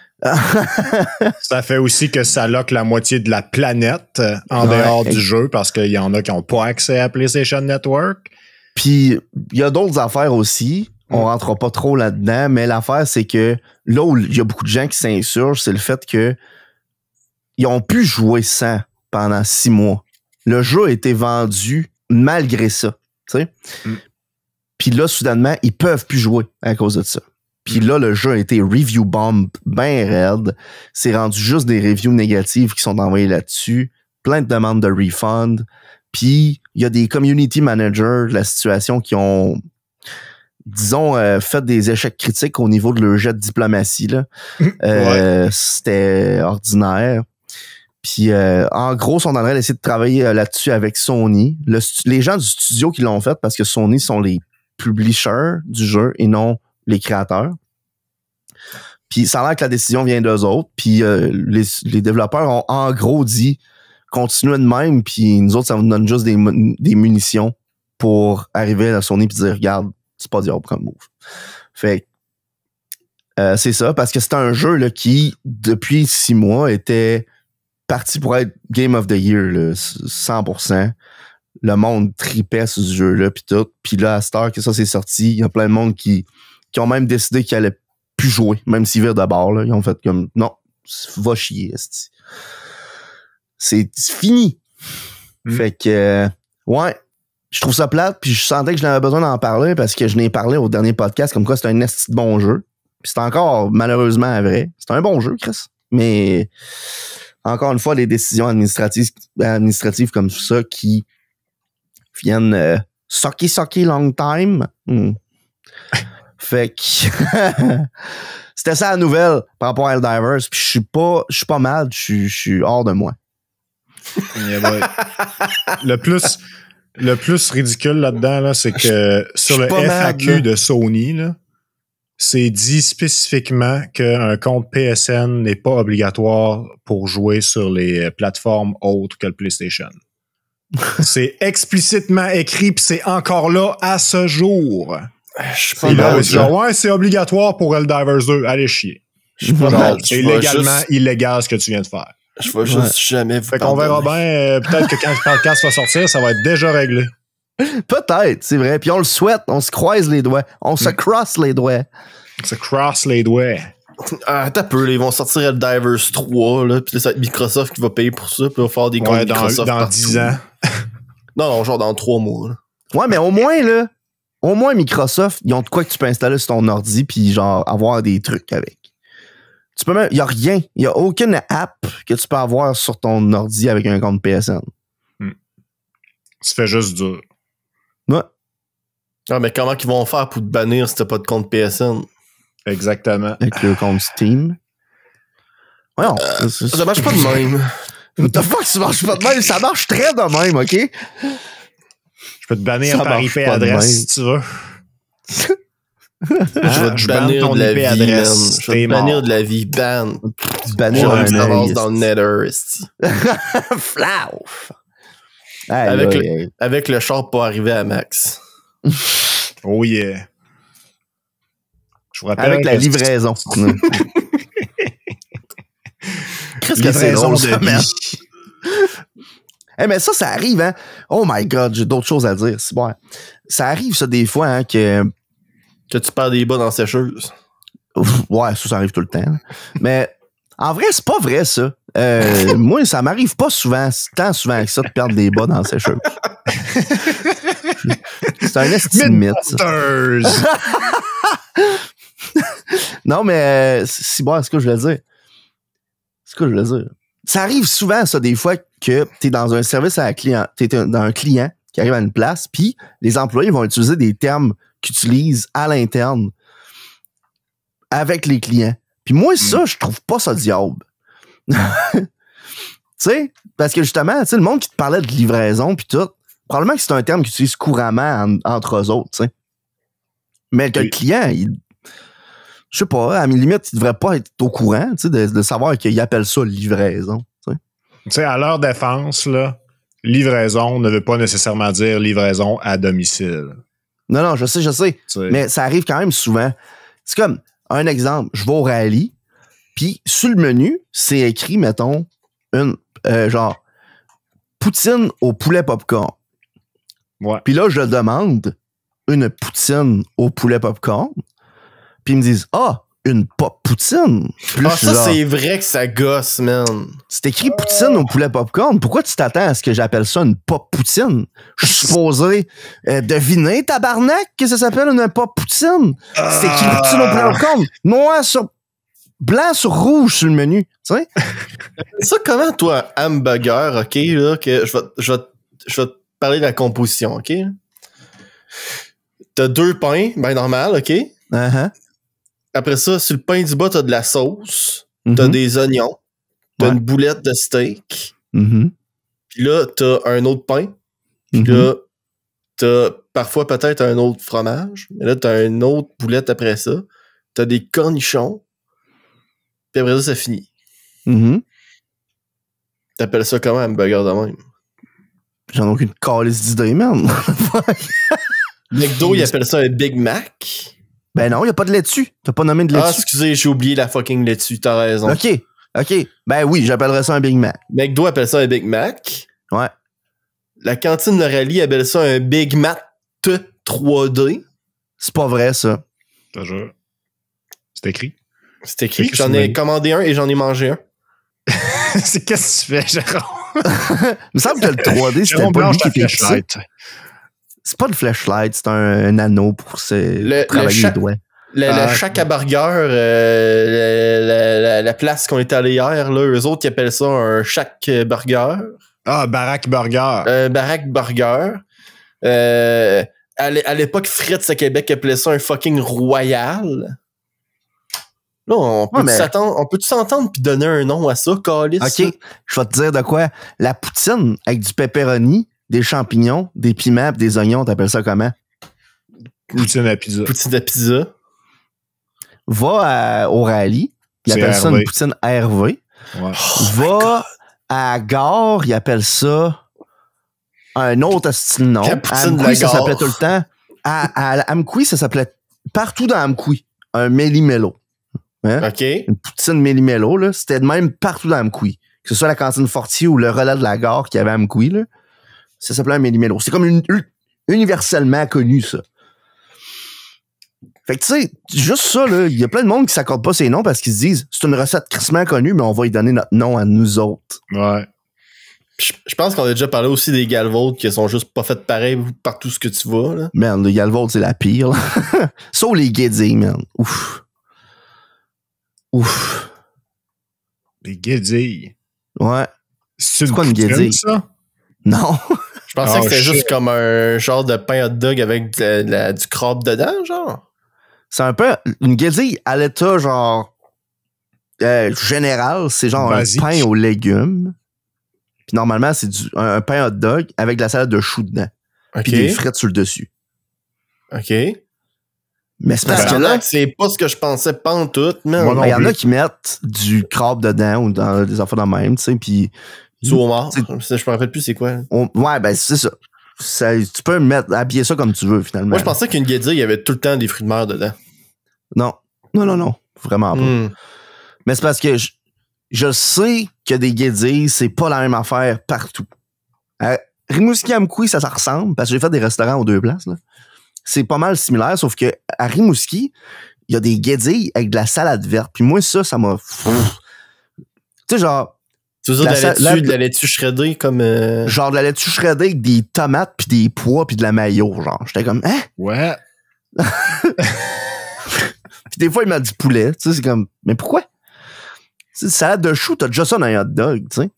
Ça fait aussi que ça lock la moitié de la planète en dehors du jeu parce qu'il y en a qui n'ont pas accès à PlayStation Network. Puis, il y a d'autres affaires aussi. On rentrera pas trop là-dedans, mais l'affaire, c'est que là où il y a beaucoup de gens qui s'insurgent, c'est le fait que ils ont pu jouer sans pendant 6 mois. Le jeu a été vendu malgré ça. Tu sais? Puis là, soudainement, ils peuvent plus jouer à cause de ça. Puis là, le jeu a été review bomb ben raide. C'est rendu juste des reviews négatives qui sont envoyées là-dessus. Plein de demandes de refund. Puis, il y a des community managers de la situation qui ont, disons, fait des échecs critiques au niveau de leur jet de diplomatie. Là. C'était ordinaire. Puis, en gros, on aimerait essayer de travailler là-dessus avec Sony. Les gens du studio qui l'ont fait, parce que Sony sont les publishers du jeu et non les créateurs. Puis, ça a l'air que la décision vient d'eux autres. Puis, les développeurs ont en gros dit continuez de même, puis nous autres, ça nous donne juste des munitions pour arriver à Sony et dire regarde, c'est pas diable comme move. Fait c'est ça, parce que c'était un jeu là, qui, depuis 6 mois, était parti pour être Game of the Year, là, 100%. Le monde tripait sur ce jeu-là, puis tout. Puis là, à cette heure que ça s'est sorti, il y a plein de monde qui ont même décidé qu'ils allaient plus jouer, même s'ils virent de bord. Là. Ils ont fait comme non, va chier, esti. C'est fini. Fait que, ouais, je trouve ça plate, puis je sentais que je n'avais besoin d'en parler parce que je n'ai parlé au dernier podcast comme quoi c'est un esti de bon jeu. Puis c'est encore malheureusement vrai. C'est un bon jeu, Chris. Mais encore une fois, les décisions administratives comme ça qui viennent sucky long time. Fait que c'était ça la nouvelle par rapport à Helldivers. Puis je suis pas mal, je suis hors de moi. Le plus ridicule là-dedans, là, c'est que sur le FAQ de Sony, là, c'est dit spécifiquement qu'un compte PSN n'est pas obligatoire pour jouer sur les plateformes autres que le PlayStation. C'est explicitement écrit, puis c'est encore là à ce jour. Je suis C'est pas drôle, mal. C'est genre, ouais, c'est obligatoire pour Helldivers 2. Allez chier. Je suis pas Genre, mal. c'est Je vais légalement juste- illégal ce que tu viens de faire. Je vais juste jamais vous Fait qu'on verra pardonner. bien, peut-être que quand le podcast va sortir, ça va être déjà réglé. Peut-être, c'est vrai. Puis on le souhaite, on se croise les doigts. On se crosse les doigts. C'est cross les doigts. Ah, t'as peu, là, ils vont sortir Helldivers 3, là, pis là, ça va être Microsoft qui va payer pour ça, pis il va faire des comptes Ouais, dans Microsoft partout. 10 ans. Non, genre dans 3 mois, là. Ouais, mais au moins, Microsoft, ils ont de quoi que tu peux installer sur ton ordi puis genre avoir des trucs avec. Tu peux même, il y a rien, il y a aucune app que tu peux avoir sur ton ordi avec un compte PSN. Ça fait juste dur. Ouais. Ah, mais comment qu'ils vont faire pour te bannir si t'as pas de compte PSN? Exactement. Avec le compte Steam. Voyons. Ça marche pas de même. What the fuck, ça marche pas de même? Ça marche très de même, OK? Je peux te bannir Ça par marche IP pas de adresse même. si tu veux. Je vais te je banne bannir ton de la IP vie, adresse. man. Je vais T'es te bannir mort. de la vie, ban. Bannir J'aurais un dû t'avancer œil. dans le Nether, esti. Flauf. Avec Aïe, le- aïe. Avec le char pas arrivé à max. Oh yeah. Je vous rappelle Avec la que livraison. Qu'est-ce que c'est livraison drôle, de ça, man? vie. Eh, mais ça arrive, hein? Oh my God, j'ai d'autres choses à dire. C'est bon. Ça arrive, ça, des fois, hein, que... Que tu perds des bas dans la sécheuse. Ouais, ça arrive tout le temps. Mais en vrai, c'est pas vrai, ça. Moi, ça m'arrive pas souvent, tant souvent que ça, de perdre des bas dans la sécheuse. C'est un estime mythe, ça. Mythbusters. Non, mais c'est bon, c'est ce que je voulais dire. C'est ce que je voulais dire. Ça arrive souvent, ça, des fois, que t'es dans un service à la client, t'es dans un client qui arrive à une place, puis les employés vont utiliser des termes qu'ils utilisent à l'interne avec les clients. Puis moi, ça, je trouve pas ça diable. Tu sais, parce que justement, tu sais, le monde qui te parlait de livraison puis tout, probablement que c'est un terme qu'ils utilisent couramment entre eux autres, tu sais. Mais que le client, je sais pas, à la limite, il devrait pas être au courant, tu sais, de savoir qu'il appelle ça livraison, tu sais. Tu sais, à leur défense, là, livraison ne veut pas nécessairement dire livraison à domicile. Non, je sais. Tu sais. Mais ça arrive quand même souvent. C'est comme, un exemple, je vais au rallye, puis sur le menu, c'est écrit, mettons, genre, poutine au poulet popcorn. Ouais. Puis là, je demande une poutine au poulet popcorn, puis ils me disent, ah, une pop poutine. Puis là, Ah, je suis ça, genre, c'est vrai que ça gosse, man. c'est écrit poutine au poulet popcorn. Pourquoi tu t'attends à ce que j'appelle ça une pop poutine? Je suis supposé deviner, tabarnak, que ça s'appelle une pop poutine. C'est écrit poutine au poulet popcorn. Noir sur blanc sur rouge sur le menu. Tu sais? Ça, comment, toi, hamburger, OK, là, que je vais te parler de la composition, OK? T'as 2 pains, ben normal, OK? Uh-huh. Après ça, sur le pain du bas, t'as de la sauce, Mhm. t'as des oignons, t'as Ouais. une boulette de steak, Mhm. puis là, t'as un autre pain, puis Mhm. là, t'as parfois peut-être un autre fromage, mais là, t'as une autre boulette après ça, t'as des cornichons, puis après ça, ça finit. Mhm. T'appelles ça comment, un hamburger de même? J'en ai aucune calice d'idée, man. McDo, il appelle ça un Big Mac. Ben non, il n'y a pas de laitue. T'as pas nommé de Ah, laitue. excusez, j'ai oublié la fucking laitue, t'as raison. OK. Ben oui, j'appellerais ça un Big Mac. McDo appelle ça un Big Mac. Ouais. La cantine de rallye appelle ça un Big Mac 3D. C'est pas vrai, ça. Je te jure. C'est écrit. C'est écrit. C'est J'en écrit ai sur commandé un et j'en ai mangé un. C'est qu'est-ce que tu fais, Jérôme? Il me semble que le 3D, c'était Jérôme pas lui Blanche, qui ta était écrit. flashlight. C'est pas une flashlight, c'est un anneau pour Le travailler les chat- doigts. Le Shack à burger, la place qu'on était allé hier, là, eux autres, ils appellent ça un Shack burger. Ah, Barack Burger. Barack burger. À l'époque, Fritz à Québec appelait ça un fucking Royal. Là, on peut-tu s'entendre puis donner un nom à ça, Calis? OK, je vais te dire de quoi. La poutine avec du pepperoni, des champignons, des piments et des oignons, t'appelles ça comment? Poutine à pizza. Poutine de pizza. Va au rallye, il C'est appelle ça RV. une poutine RV. Ouais. Va à Gare, il appelle ça un autre style nom. La poutine À de la Amqui, ça Gare. s'appelait tout le temps à Amqui, ça s'appelait partout dans Amqui, un Méli-Mélo. Hein? OK. Une poutine Méli-Mélo, là. C'était de même partout dans Amqui. Que ce soit la cantine Fortier ou le relais de la gare qu'il y avait à Amqui, là. Ça s'appelait un Méli-Mélo. C'est comme universellement connu, ça. Fait que, tu sais, juste ça, là, il y a plein de monde qui s'accorde pas ces noms parce qu'ils se disent, c'est une recette crissement connue, mais on va y donner notre nom à nous autres. Ouais. Je pense qu'on a déjà parlé aussi des galvaudes qui sont juste pas faites pareil partout ce que tu vas, là. Man, le Galvaude, c'est la pire, là. Sauf les guédilles, man. Ouf. Ouf. Les guédilles. Ouais. C'est quoi une guédille? ça? Non. Je pensais que c'était shit. juste comme un genre de pain hot dog avec du crabe dedans, genre. C'est un peu une guédille à l'état, genre, général. C'est genre Basique. un pain aux légumes. Puis normalement, c'est un pain hot dog avec de la salade de choux dedans. OK. Puis des frites sur le dessus. OK. Mais c'est parce que Ben, là, c'est pas ce que je pensais pantoute, man. Moi non il y en a plus. qui mettent du crabe dedans ou dans des affaires de même, tu sais, puis Du homard. C'est- Je me rappelle plus c'est quoi. ouais, ben c'est ça. Tu peux habiller ça comme tu veux, finalement. Moi, je pensais qu'une guédille, il y avait tout le temps des fruits de mer dedans. Non, vraiment pas. Hmm. Mais c'est parce que je sais que des guédilles, c'est pas la même affaire partout. Rimouski Amqui, ça ressemble, parce que j'ai fait des restaurants aux deux places, là. C'est pas mal similaire, sauf que à Rimouski, il y a des guédilles avec de la salade verte. Puis moi, ça m'a... Tu sais, genre... Tu veux dire La de la laitue shreddée comme... Genre de la laitue shreddée avec des tomates puis des pois puis de la mayo, genre. J'étais comme, hein? Ouais. Puis des fois, il m'a dit poulet. Tu sais, c'est comme, mais pourquoi? Tu sais, salade de choux, t'as déjà ça dans un hot dog, tu sais.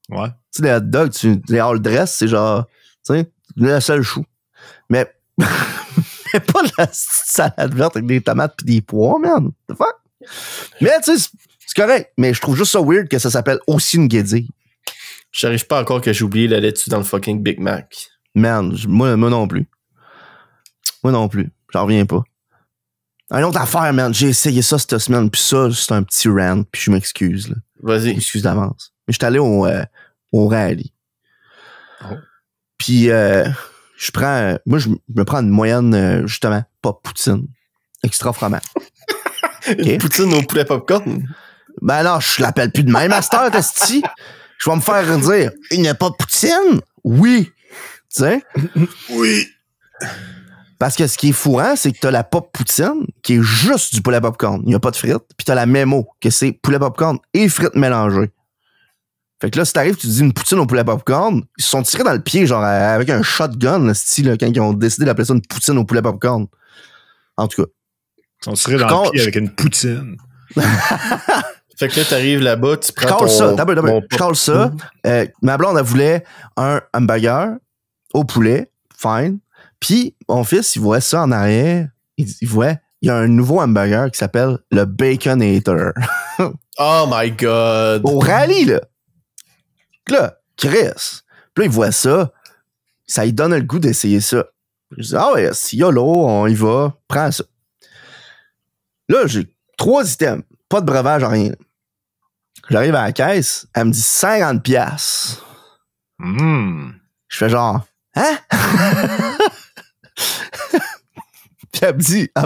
Ouais. Tu sais, les hot dogs, les all dress, c'est genre, tu sais, le seul chou. Mais, mais pas de la salade verte avec des tomates puis des pois, man. The fuck? Mais, tu sais, c'est correct. Mais je trouve juste ça weird que ça s'appelle aussi une guédille. J'arrive pas encore que j'ai oublié la laitue dans le fucking Big Mac. Man, moi non plus. Moi non plus. J'en reviens pas. Une autre affaire, man. J'ai essayé ça cette semaine, puis ça, c'est un petit rant, puis je m'excuse, là. Vas-y. Je m'excuse d'avance. Mais j'étais allé au rallye. Oh. Puis, je me prends une moyenne, justement, pas poutine. Extra fromage. Une poutine au poulet popcorn. Ben non, je l'appelle plus de même, master, testi. Je vais me faire dire, il n'y a pas de poutine? Oui. Tu sais? Oui. Parce que ce qui est fourrant, c'est que t'as la pop poutine, qui est juste du poulet popcorn. Il n'y a pas de frites. Puis t'as la mémo, que c'est poulet popcorn et frites mélangées. Fait que là, si t'arrives, tu dis une poutine au poulet popcorn, ils se sont tirés dans le pied, genre, avec un shotgun, là, style, quand ils ont décidé d'appeler ça une poutine au poulet popcorn. En tout cas. Ils sont tirés dans le pied avec une poutine. Fait que là, t'arrives là-bas, tu Je prends cale ton... ça, d'abord. ton Je cale ça. Ma blonde, elle voulait un hamburger au poulet, fine. Puis, mon fils, il voit ça en arrière. Il y a un nouveau hamburger qui s'appelle le Baconator. Oh my God. Au rallye, là. Là, Chris. Puis là, il voit ça. Ça lui donne le goût d'essayer ça. Je dis, ah ouais, si YOLO, on y va. Prends ça. Là, j'ai 3 items. Pas de breuvage, rien. J'arrive à la caisse. Elle me dit 50$. Je fais genre, hein? Puis elle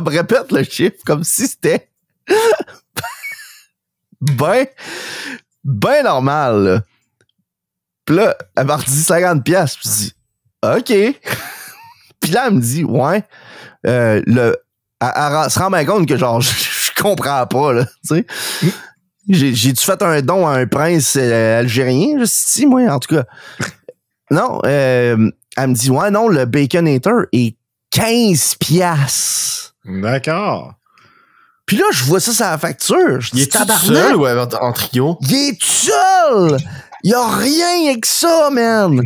me répète le chiffre comme si c'était ben normal, là. Puis là, elle m'a redit 50$. Puis je dis, OK. Puis là, elle me dit, ouais, elle se rend bien compte que genre, je comprends pas, là, tu sais. J'ai-tu fait un don à un prince algérien, juste ici, moi, en tout cas? Non, elle me dit, ouais, non, le Baconator est 15$. D'accord. Puis là, je vois ça sur la facture. Je Il dis, est tout tabarnak. seul ou en trio? Il est tout seul! Il y a rien avec ça, man!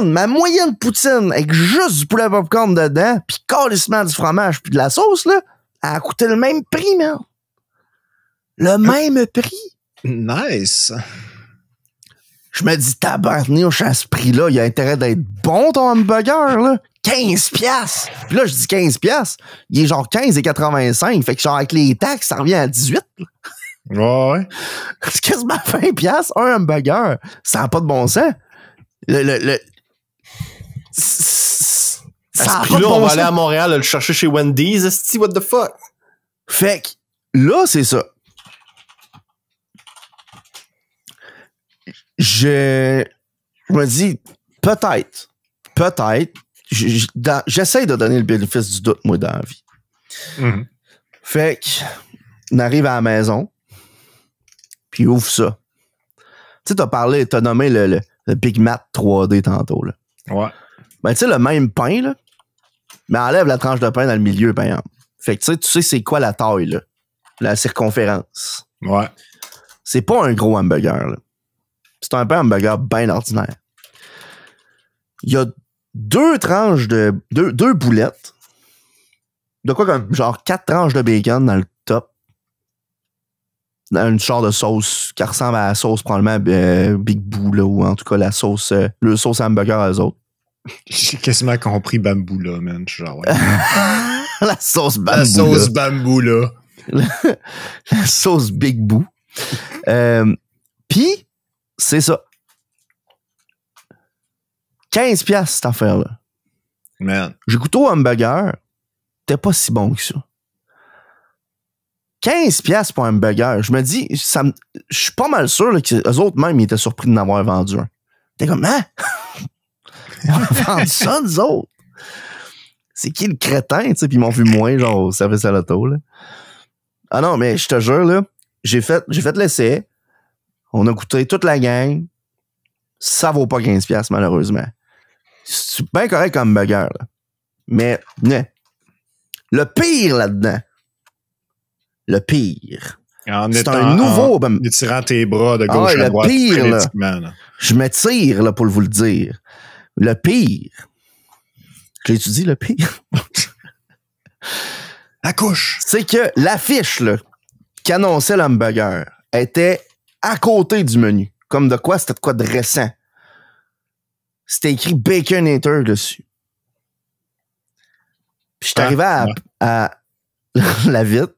Ma moyenne poutine, avec juste du poulet popcorn dedans, pis calissement du fromage, puis de la sauce, là, elle a coûté le même prix, man. Le même prix. Nice. Je me dis, tabarnouche, à ce prix-là, il y a intérêt d'être bon, ton hamburger, là. 15$. Puis là, je dis 15$. Il est genre 15,85$. Fait que genre, avec les taxes, ça revient à 18$. Ouais. C'est quasiment 20$, un hamburger. Ça n'a pas de bon sens. Ça À a ce pas de prix-là, bon on va sens. aller à Montréal le chercher chez Wendy's. Esti, what the fuck? Fait que là, c'est ça. Je me dis, peut-être, j'essaie de donner le bénéfice du doute, moi, dans la vie. Mhm. Fait que, on arrive à la maison, puis ouvre ça. Tu sais, t'as nommé le Big Mat 3D tantôt, là. Ouais. Ben, tu sais, le même pain, là, mais enlève la tranche de pain dans le milieu, par exemple. Fait que, tu sais c'est quoi la taille, là, la circonférence. Ouais. C'est pas un gros hamburger, là. C'est un peu un hamburger bien ordinaire. Il y a deux tranches deux boulettes. De quoi comme genre 4 tranches de bacon dans le top. Dans une sorte de sauce qui ressemble à la sauce probablement Big Boo, là, ou en tout cas la sauce, le sauce hamburger à eux autres. J'ai quasiment compris Bamboo là, man. Je suis genre, ouais. La sauce Bamboo. La sauce Bamboo là. La sauce Big Boo. Puis, c'est ça. 15 piastres, cette affaire-là. Man. J'ai goûté au hamburger. C'était pas si bon que ça. 15 piastres pour un hamburger. Je me dis, je suis pas mal sûr là, que eux autres même, ils étaient surpris de n'avoir vendu un. T'es comme, hein? On a vendu ça, nous autres? C'est qui le crétin, tu sais? Puis ils m'ont vu moins, genre, au service à l'auto, là. Ah non, mais je te jure, là, j'ai fait l'essai. On a goûté toute la gang. Ça vaut pas 15 piastres, malheureusement. C'est bien correct comme hamburger, là. Mais, le pire là-dedans, c'est un nouveau... En étirant tes bras de gauche à droite. Le pire, là, Là. je me tire là, pour vous le dire. Le pire, j'ai étudié le pire, La couche. c'est que l'affiche là, qui annonçait l'hamburger était à côté du menu. Comme de quoi, c'était de quoi de récent. C'était écrit Baconator dessus. Puis je suis arrivé à la vitre.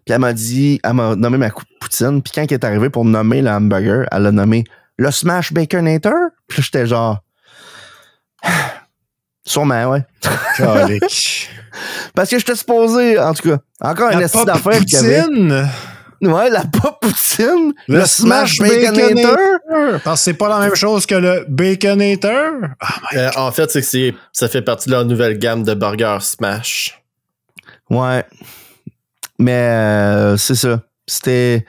Puis elle m'a nommé ma poutine. Puis quand elle est arrivée pour nommer le hamburger, elle a nommé le Smash Baconator. Puis j'étais genre... Sûrement, ouais. Calique. Parce que j'étais supposé, en tout cas, encore un esti d'affaires qu'il y avait. Poutine. Ouais, la pop poutine. Le Smash Smash Baconator. Parce que c'est pas la même chose que le Baconator. En fait, c'est que ça fait partie de leur nouvelle gamme de burgers Smash. Ouais. Mais c'est ça. C'était...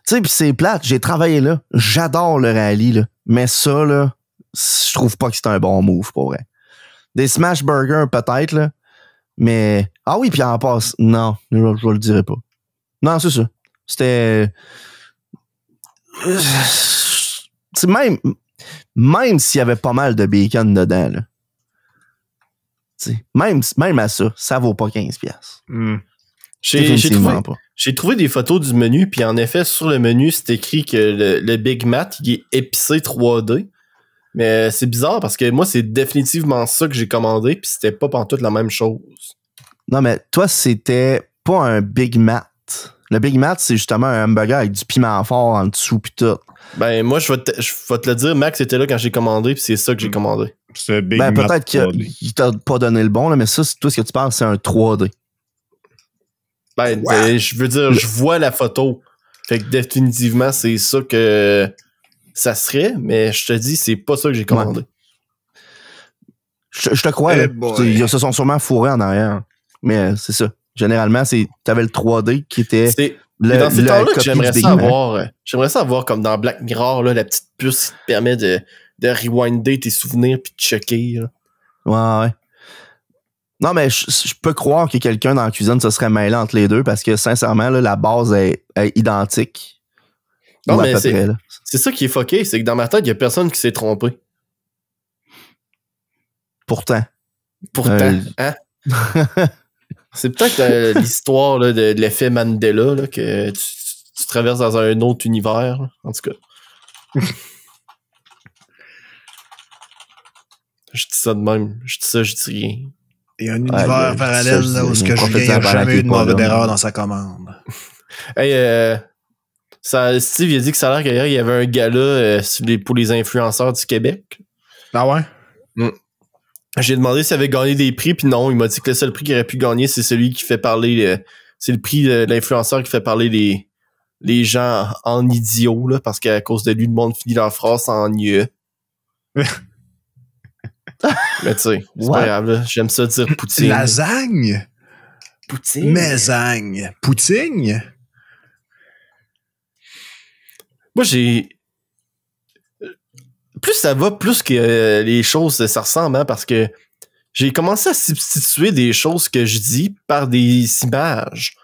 Tu sais, pis c'est plate. J'ai travaillé là. J'adore le rallye, là. Mais ça, là, je trouve pas que c'est un bon move, pour vrai. Des smash burgers, peut-être, là. Mais... Ah oui, puis en passe... Non, je le dirai pas. Non, c'est ça. C'était... C'est même s'il y avait pas mal de bacon dedans, là. T'sais, même à ça, ça vaut pas 15 piastres. J'ai trouvé des photos du menu, puis en effet, sur le menu, c'est écrit que le Big Mac, il est épicé 3D. Mais c'est bizarre parce que moi, c'est définitivement ça que j'ai commandé, puis c'était pas pantoute la même chose. Non, mais toi, c'était pas un Big Mac. Le Big Mac, c'est justement un hamburger avec du piment fort en dessous pis tout. Ben, moi, je vais te le dire, Max était là quand j'ai commandé, puis c'est ça que j'ai commandé. C'est Big Ben, Mac peut-être 3D. qu'il t'a pas donné le bon, là, mais ça, c'est tout ce que tu parles, c'est un 3D. Ben, je veux dire, je vois la photo. Fait que définitivement, c'est ça que ça serait, mais je te dis, c'est pas ça que j'ai commandé. Ouais. Je te crois, Eh là. boy. Ils se sont sûrement fourrés en arrière. Mais c'est ça. Généralement, t'avais le 3D qui était C'est le, dans ces temps-là que copie j'aimerais du ça Big Mac. avoir. J'aimerais ça avoir comme dans Black Mirror, là, la petite puce qui te permet de rewinder tes souvenirs puis de checker. Là. Ouais. Non, mais je peux croire que quelqu'un dans la cuisine se serait mêlé entre les deux parce que, sincèrement, là, la base est identique. Non, Ou à mais peu près, là. c'est ça qui est fucké, c'est que dans ma tête, il y a personne qui s'est trompé. Pourtant. Hein? C'est peut-être l'histoire là, de l'effet Mandela là, que tu traverses dans un autre univers, là, en tout cas. Je dis ça de même. Je dis rien. Il y a un univers parallèle là, où ce que Julien n'a jamais eu de mauvaise erreur dans sa commande. Hey, Steve, il a dit que ça a l'air qu'hier, il y avait un gala pour les influenceurs du Québec. Ah ouais? J'ai demandé s'il avait gagné des prix, puis non, il m'a dit que le seul prix qu'il aurait pu gagner, c'est celui qui fait parler... c'est le prix de l'influenceur qui fait parler les gens en idiots, là, parce qu'à cause de lui, le monde finit leur phrase en nieux. Mais tu sais, c'est pas grave, là. J'aime ça dire poutine. Lasagne? Poutine? Mésagne. Poutine? Moi, plus ça va, plus que les choses ça ressemble, hein, parce que j'ai commencé à substituer des choses que je dis par des images.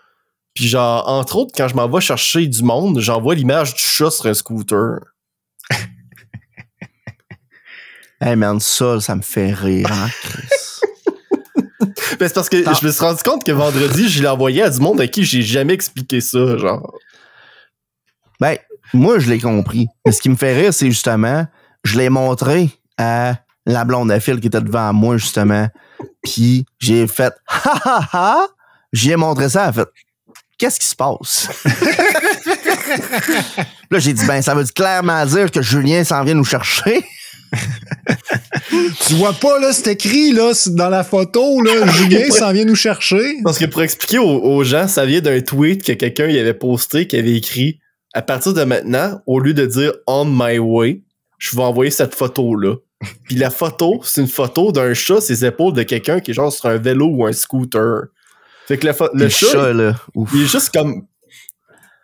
Puis genre, entre autres, quand je m'en vais chercher du monde, j'envoie l'image du chat sur un scooter. Hey man, ça me fait rire, hein, Chris. Ben, c'est parce que je me suis rendu compte que vendredi, je l'ai envoyé à du monde à qui j'ai jamais expliqué ça, genre. Ben, moi, je l'ai compris. Mais ce qui me fait rire, c'est justement, je l'ai montré à la blonde à Phil qui était devant moi, justement. Puis j'ai fait « Ha ha ha! » J'y ai montré ça, elle a fait « Qu'est-ce qui se passe? » Là, j'ai dit « Ben, ça veut clairement dire que Julien s'en vient nous chercher. » Tu vois pas, là, c'est écrit, là, dans la photo, là, Julien s'en vient nous chercher. Parce que pour expliquer aux gens, ça vient d'un tweet que quelqu'un y avait posté, qui avait écrit « À partir de maintenant, au lieu de dire « On my way », je vais envoyer cette photo-là. » Puis la photo, c'est une photo d'un chat sur les épaules de quelqu'un qui est genre sur un vélo ou un scooter. Fait que le chat là, il est juste comme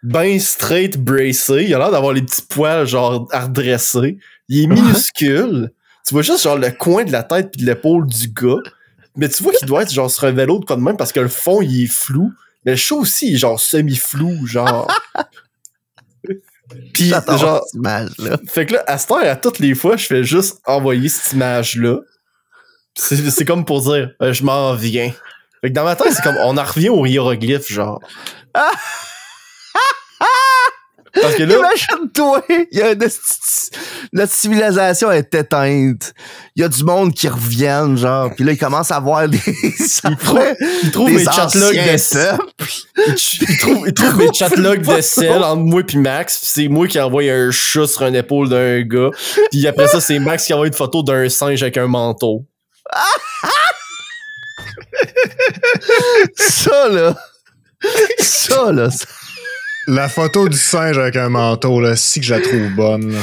ben straight bracé. Il a l'air d'avoir les petits poils genre redressés. Il est minuscule. Tu vois juste genre le coin de la tête pis de l'épaule du gars. Mais tu vois qu'il doit être genre sur un vélo de quoi de même parce que le fond il est flou. Mais le chat aussi il est genre semi-flou, genre. Pis genre. Cette image-là. Fait que là, à cette heure, à toutes les fois, je fais juste envoyer cette image-là. C'est comme pour dire je m'en viens. Fait que dans ma tête, c'est comme on en revient au hiéroglyphe, genre. Parce que là, imagine-toi, il y a notre civilisation est éteinte. Il y a du monde qui reviennent, genre, puis là, ils commencent à voir des... ils trouvent mes chatlogs de sel. Ils trouvent mes chatlogs de sel entre moi pis Max, pis c'est moi qui envoie un chat sur une épaule d'un gars. Puis après ça, c'est Max qui envoie une photo d'un singe avec un manteau. Ça, là. La photo du singe avec un manteau, là, si que je la trouve bonne.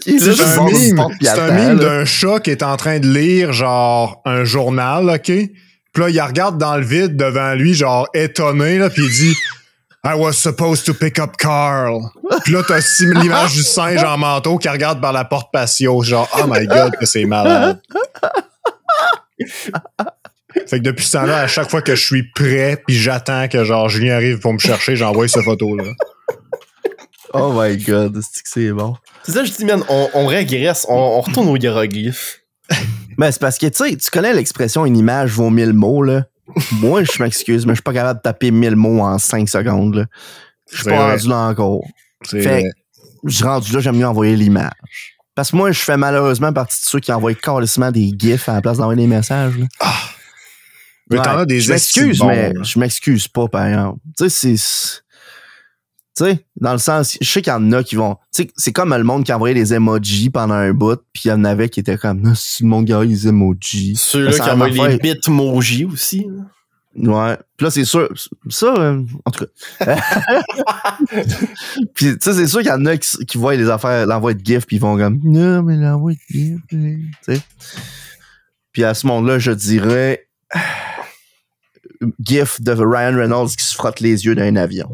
C'est un meme d'un chat qui est en train de lire, genre, un journal, OK? Puis là, il regarde dans le vide devant lui, genre, étonné, là, puis il dit « I was supposed to pick up Carl. » Puis là, t'as l'image du singe en manteau qui regarde par la porte patio, genre « Oh my God, que c'est malade. » Fait que depuis ce temps-là, à chaque fois que je suis prêt pis j'attends que genre Julien arrive pour me chercher, j'envoie cette photo-là. Oh my God, c'est bon. C'est ça, je dis, man, on régresse, on retourne au hiéroglyphe. Ben, c'est parce que, tu sais, tu connais l'expression « une image vaut 1000 mots », là. Moi, je m'excuse, mais je suis pas capable de taper 1000 mots en 5 secondes, là. Je suis pas rendu là encore. Fait que, je suis rendu là, j'aime mieux envoyer l'image. Parce que moi, je fais malheureusement partie de ceux qui envoient carrément des gifs à la place d'envoyer des messages, là. Ah! Mais t'en as des je m'excuse, mais je m'excuse pas, par exemple. Tu sais, tu sais, dans le sens, je sais qu'il y en a qui vont... Tu sais, c'est comme le monde qui envoyait des emojis pendant un bout, puis il y en avait qui étaient comme, si le monde envoie les emojis. Ceux-là qui envoient les bitmojis aussi. Là. Ouais. Puis là, c'est sûr... Ça, en tout cas... Puis, tu sais, c'est sûr qu'il y en a qui voient les affaires, l'envoi de GIF, puis ils vont comme, non, mais l'envoi de GIF, tu sais. Puis à ce monde-là, je dirais... GIF de Ryan Reynolds qui se frotte les yeux d'un avion.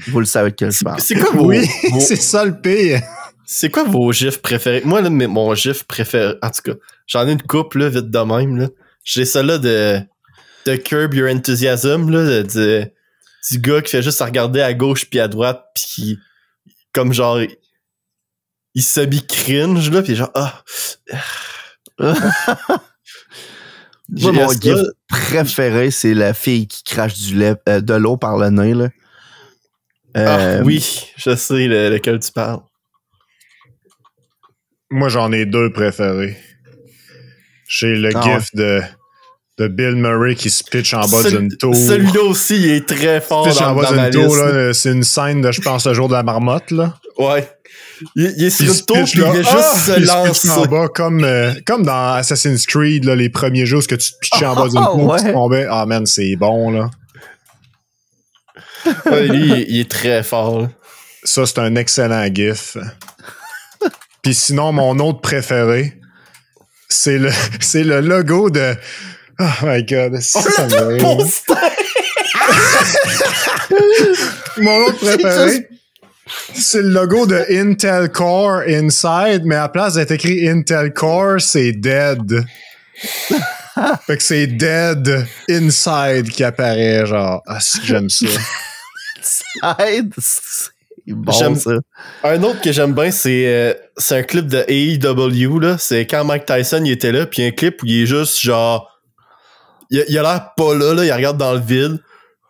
Vous le savez de quel je parle. C'est quoi c'est ça le pire. C'est quoi vos gifs préférés? Moi, là, mon gif préféré, en tout cas, j'en ai une couple, là, vite de même, là. J'ai celle-là de Curb Your Enthusiasm, là, du gars qui fait juste à regarder à gauche puis à droite puis comme genre, il s'habille cringe, là, puis genre, Moi, mon gif préféré, c'est la fille qui crache du lait, de l'eau par le nez, là. Oui, je sais lequel tu parles. Moi, j'en ai deux préférés. J'ai le gif de Bill Murray qui se pitch en bas d'une tour. Celui-là aussi, il est très fort pitch en bas dans d'une tour, liste, là. C'est une scène de, je pense, le jour de la marmotte, là. Ouais. il est sur Il le se tour, pitch puis il là. vient juste se Il se pitch en lancer. bas comme dans Assassin's Creed, là, les premiers jeux où tu te pitchais en bas d'une tour ouais. tu tombais. Ah man, c'est bon là. Ouais, lui, il est très fort. Là. Ça, c'est un excellent gif. Puis sinon, mon autre préféré, c'est le logo de... Oh my God. Ça me rire. Mon autre préféré, c'est le logo de Intel Core Inside, mais à la place d'être écrit Intel Core, c'est Dead. Fait que c'est Dead Inside qui apparaît, genre. Ah, si j'aime ça. Aide, c'est bon, J'aime- ça. Un autre que j'aime bien, c'est un clip de AEW, là. C'est quand Mike Tyson il était là, puis un clip où il est juste genre... Il a l'air pas là, il regarde dans le vide.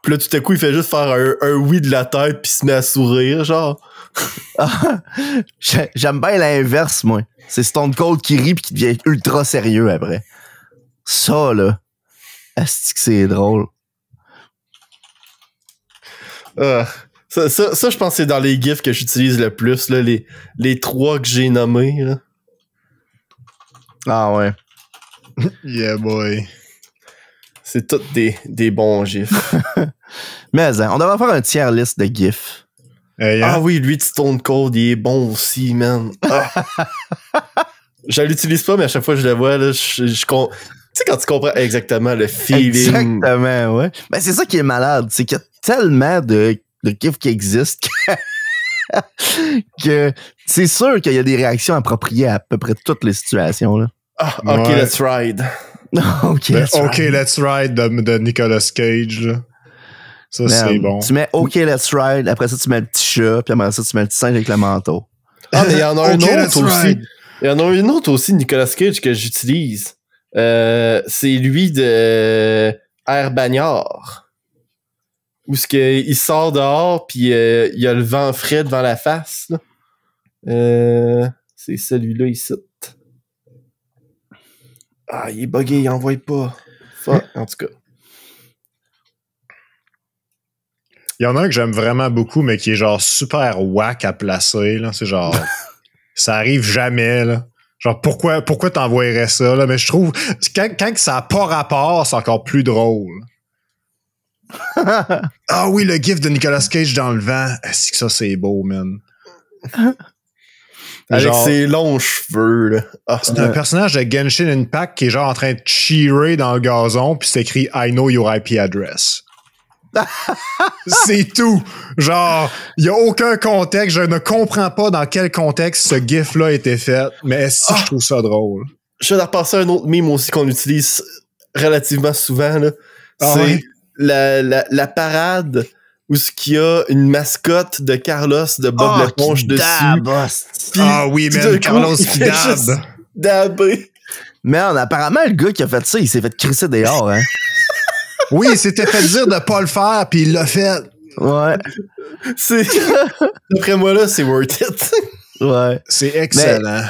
Puis là, tout à coup, il fait juste faire un oui de la tête, puis il se met à sourire, genre. J'aime bien l'inverse, moi. C'est Stone Cold qui rit pis qui devient ultra sérieux après. Ça, là. Asti que c'est drôle. Ça, je pense que c'est dans les gifs que j'utilise le plus, là, les trois que j'ai nommés, là. Ah ouais. Yeah, boy. C'est tous des bons gifs. Mais hein, on devrait faire un tiers liste de gifs. Hey, Ah hein? oui, lui de Stone Cold, il est bon aussi, man. Ah. Je l'utilise pas, mais à chaque fois que je le vois, là, tu sais, quand tu comprends exactement le feeling. Exactement, ouais. Ben, c'est ça qui est malade. C'est qu'il y a tellement de gifs qui existent que c'est sûr qu'il y a des réactions appropriées à peu près toutes les situations, là. Ah, ok, Ouais. let's ride. OK, Ben, let's OK, ride. Let's Ride de Nicolas Cage, là. Ça, Man, c'est bon. Tu mets OK, let's ride. Après ça, tu mets le petit chat. Puis après ça, tu mets le petit singe avec le manteau. Ah, mais il y en a un OK, let's autre aussi. ride. Il y en a un autre aussi, Nicolas Cage, que j'utilise. C'est lui de Air Bagnard. Où ce que il sort dehors, puis il y a le vent frais devant la face. Là. C'est celui-là ici. Ah, il est buggé, il envoie pas. Fuck, en tout cas. Il y en a un que j'aime vraiment beaucoup, mais qui est genre super whack à placer, là. C'est genre... ça arrive jamais, là. Genre, pourquoi t'envoyerais ça, là? Mais je trouve... Quand ça n'a pas rapport, c'est encore plus drôle. Ah oui, le gif de Nicolas Cage dans le vent. Est-ce que ça, c'est beau, man? Avec Genre- ses longs cheveux, là. Ah, C'est un personnage de Genshin Impact qui est genre en train de cheerer dans le gazon, puis c'est écrit « I know your IP address ». C'est tout. Genre, il n'y a aucun contexte. Je ne comprends pas dans quel contexte ce gif-là a été fait, mais si je trouve ça drôle. je vais repasser un autre meme aussi qu'on utilise relativement souvent, là. Ah C'est ouais? la parade où ce qu'il y a une mascotte de Carlos de Bob l'éponge dessus. Puis, Ah oui, tout man, d'un coup, Carlos il qui fait dab. juste dabber. Man, apparemment, le gars qui a fait ça, il s'est fait crisser dehors, hein. Oui, il s'était fait dire de pas le faire, puis il l'a fait. Ouais. C'est... D'après moi, là, c'est worth it. Ouais. C'est excellent.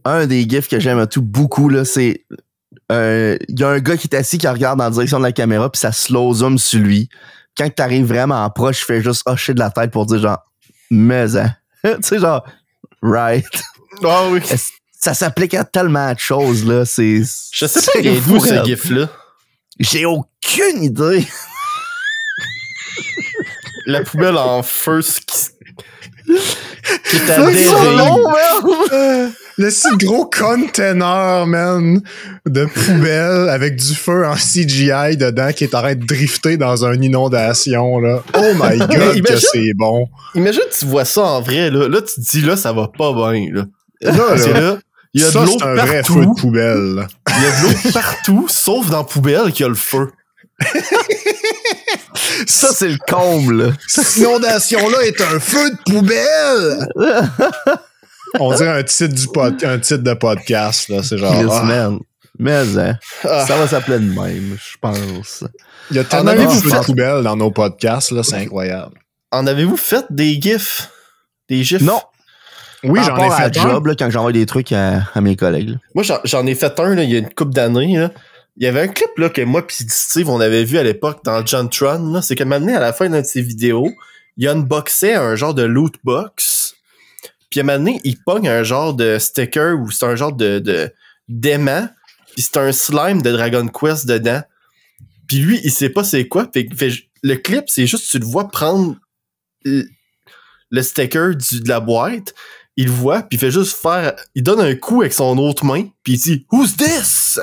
Un des gifs que j'aime à tout beaucoup, là, c'est... Il y a un gars qui est assis qui regarde dans la direction de la caméra, puis ça slow zoom sur lui. Quand t'arrives vraiment proche, je fais juste hocher de la tête pour dire genre, mais hein. Tu sais, genre, right. Ah oui. Ça s'applique à tellement de choses, là. C'est. Je sais pas c'est quel est fou, d'où ce raide. gif-là. J'ai aucune idée. La poubelle en feu, ce qui est C'est à so dérailler. long, man. Le si gros container, man, de poubelle avec du feu en CGI dedans qui est en train de drifter dans une inondation, là. Oh my god, que Imagine- c'est bon. Imagine, tu vois ça en vrai, là. Là, tu te dis, là, ça va pas bien, là. Là, Parce que là, là, il y a ça, de l'eau c'est un vrai feu partout. de poubelle. là. Il y a de l'eau partout, sauf dans la poubelle qu'il y a le feu. Ça, c'est le comble, là. Cette inondation-là est un feu de poubelle! On dirait un titre de podcast, là. C'est genre. Chris, ah. man. Mais, hein. Ah. Ça va s'appeler de même, je pense. Il y a tellement avez-vous de feux fait- de poubelle dans nos podcasts, là. C'est incroyable. En avez-vous fait des gifs? Des gifs? Non. Oui, Par j'en ai rapport à fait la un. job, là, quand j'envoie des trucs à mes collègues, là. Moi, j'en ai fait un, là, il y a une couple d'années, là. Il y avait un clip, là, que moi pis Steve, on avait vu à l'époque dans John Tron, là. C'est qu'à un moment donné, à la fin d'une de ses vidéos, il unboxait un genre de loot box. Puis à un moment donné, il pogne un genre de sticker ou c'est un genre de d'aimant. Puis c'est un slime de Dragon Quest dedans. Puis lui, il sait pas c'est quoi. Le clip, c'est juste tu le vois prendre le sticker de la boîte. Il le voit, puis il fait juste faire... Il donne un coup avec son autre main, puis il dit « Who's this? »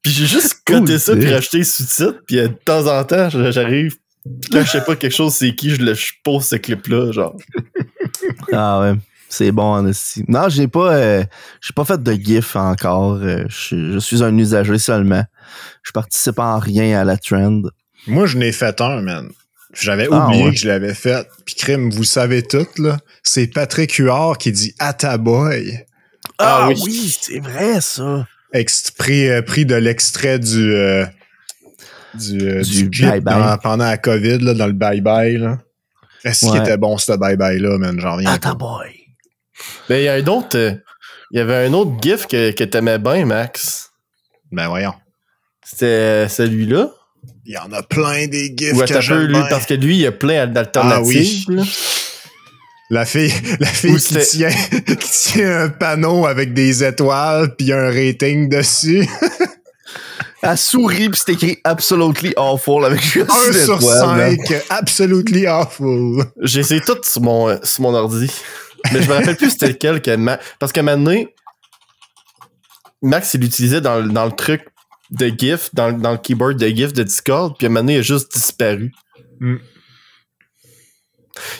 Puis j'ai juste coté ça, puis rajouté les sous-titres, puis de temps en temps, j'arrive... Quand je sais pas quelque chose c'est qui, je pose ce clip-là, genre. Ah ouais, c'est bon en esti. Non, j'ai pas fait de GIF encore. Je suis un usager seulement. Je participe en rien à la trend. Moi, je n'ai fait un, man. J'avais oublié que je l'avais fait. Puis crime, vous savez tout, là. C'est Patrick Huard qui dit « Ataboy ». Ah oui, c'est vrai, ça. Pris de l'extrait du clip pendant la COVID, là, dans le bye-bye, là. Est-ce qu'il était bon, ce bye-bye-là, man? J'en reviens pas. Boy. Ben, il y a un autre... Il y avait un autre gif que t'aimais bien, Max. Ben, voyons. C'était celui-là. Il y en a plein des gifs ouais, que j'aime bien. Parce que lui, il y a plein d'alternatives. Ah, oui. La fille qui tient un panneau avec des étoiles puis un rating dessus. Elle sourit pis c'est écrit Absolutely Awful avec juste 1 sur 5, là. Absolutely Awful. J'ai essayé tout sur mon ordi. Mais je me rappelle plus c'était lequel que parce que maintenant, Max, il l'utilisait dans le truc de GIF, dans le keyboard de GIF de Discord, puis à un moment donné, il a juste disparu. Mm.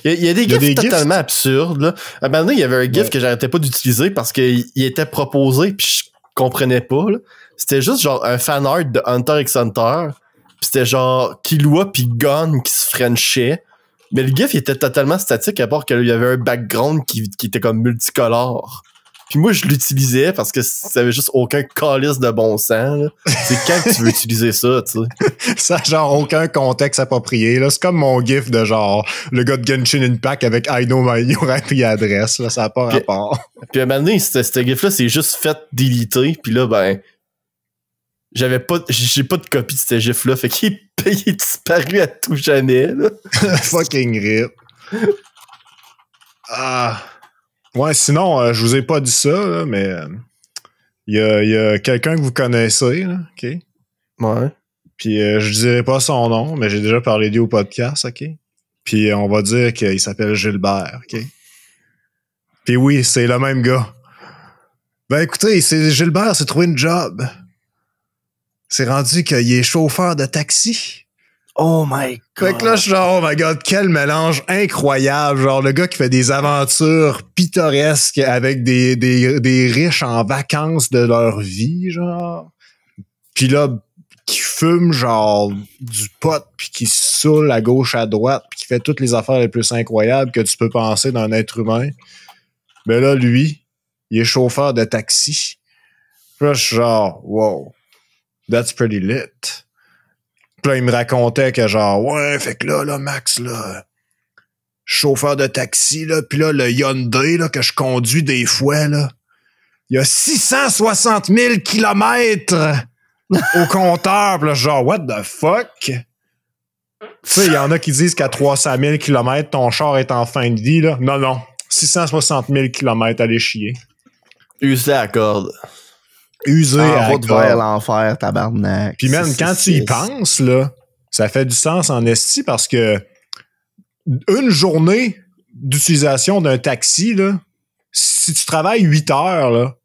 Il y a des GIFs totalement absurdes, là. À un moment donné, il y avait un GIF que j'arrêtais pas d'utiliser parce qu'il était proposé, puis je comprenais pas, là. C'était juste genre un fan art de Hunter x Hunter, puis c'était genre Killua puis Gon qui se frenchait. Mais le GIF, il était totalement statique, à part qu'il y avait un background qui était comme multicolore. Puis moi, je l'utilisais parce que ça avait juste aucun calice de bon sens, là. C'est quand que tu veux utiliser ça, tu sais? Ça a genre aucun contexte approprié, là. C'est comme mon gif de genre le gars de Genshin Impact avec I know my IP adresse, là. Ça n'a pas rapport. Puis à un moment donné, ce gif-là, c'est juste fait déliter. Puis là, ben... j'ai pas de copie de ce gif-là. Fait qu'il est disparu à tout jamais, là. Fucking rip. Ah... Ouais, sinon, je vous ai pas dit ça, là, mais il y a quelqu'un que vous connaissez, là, OK? Ouais. Puis je dirai pas son nom, mais j'ai déjà parlé de lui au podcast, OK? Puis on va dire qu'il s'appelle Gilbert, OK? Puis oui, c'est le même gars. Ben écoutez, Gilbert s'est trouvé une job. C'est rendu qu'il est chauffeur de taxi. Oh my God. Fait que là, je suis genre, oh my God, quel mélange incroyable. Genre, le gars qui fait des aventures pittoresques avec des riches en vacances de leur vie, genre. Puis là, qui fume, genre, du pot, puis qui se saoule à gauche, à droite, puis qui fait toutes les affaires les plus incroyables que tu peux penser d'un être humain. Ben là, lui, il est chauffeur de taxi. Puis là, je suis genre, wow, that's pretty lit. Puis là, il me racontait que genre, ouais, fait que là, Max, là, chauffeur de taxi, là, pis là, le Hyundai, là, que je conduis des fois, là, il y a 660 000 kilomètres au compteur. Pis là, genre, what the fuck? Tu sais, il y en a qui disent qu'à 300 000 kilomètres, ton char est en fin de vie, là. Non, 660 000 kilomètres, allez chier. Usé à corde. Usé en à route vers l'enfer, tabarnak. Puis même quand tu y penses, là, ça fait du sens en esti parce que une journée d'utilisation d'un taxi, là, si tu travailles 8 heures, là,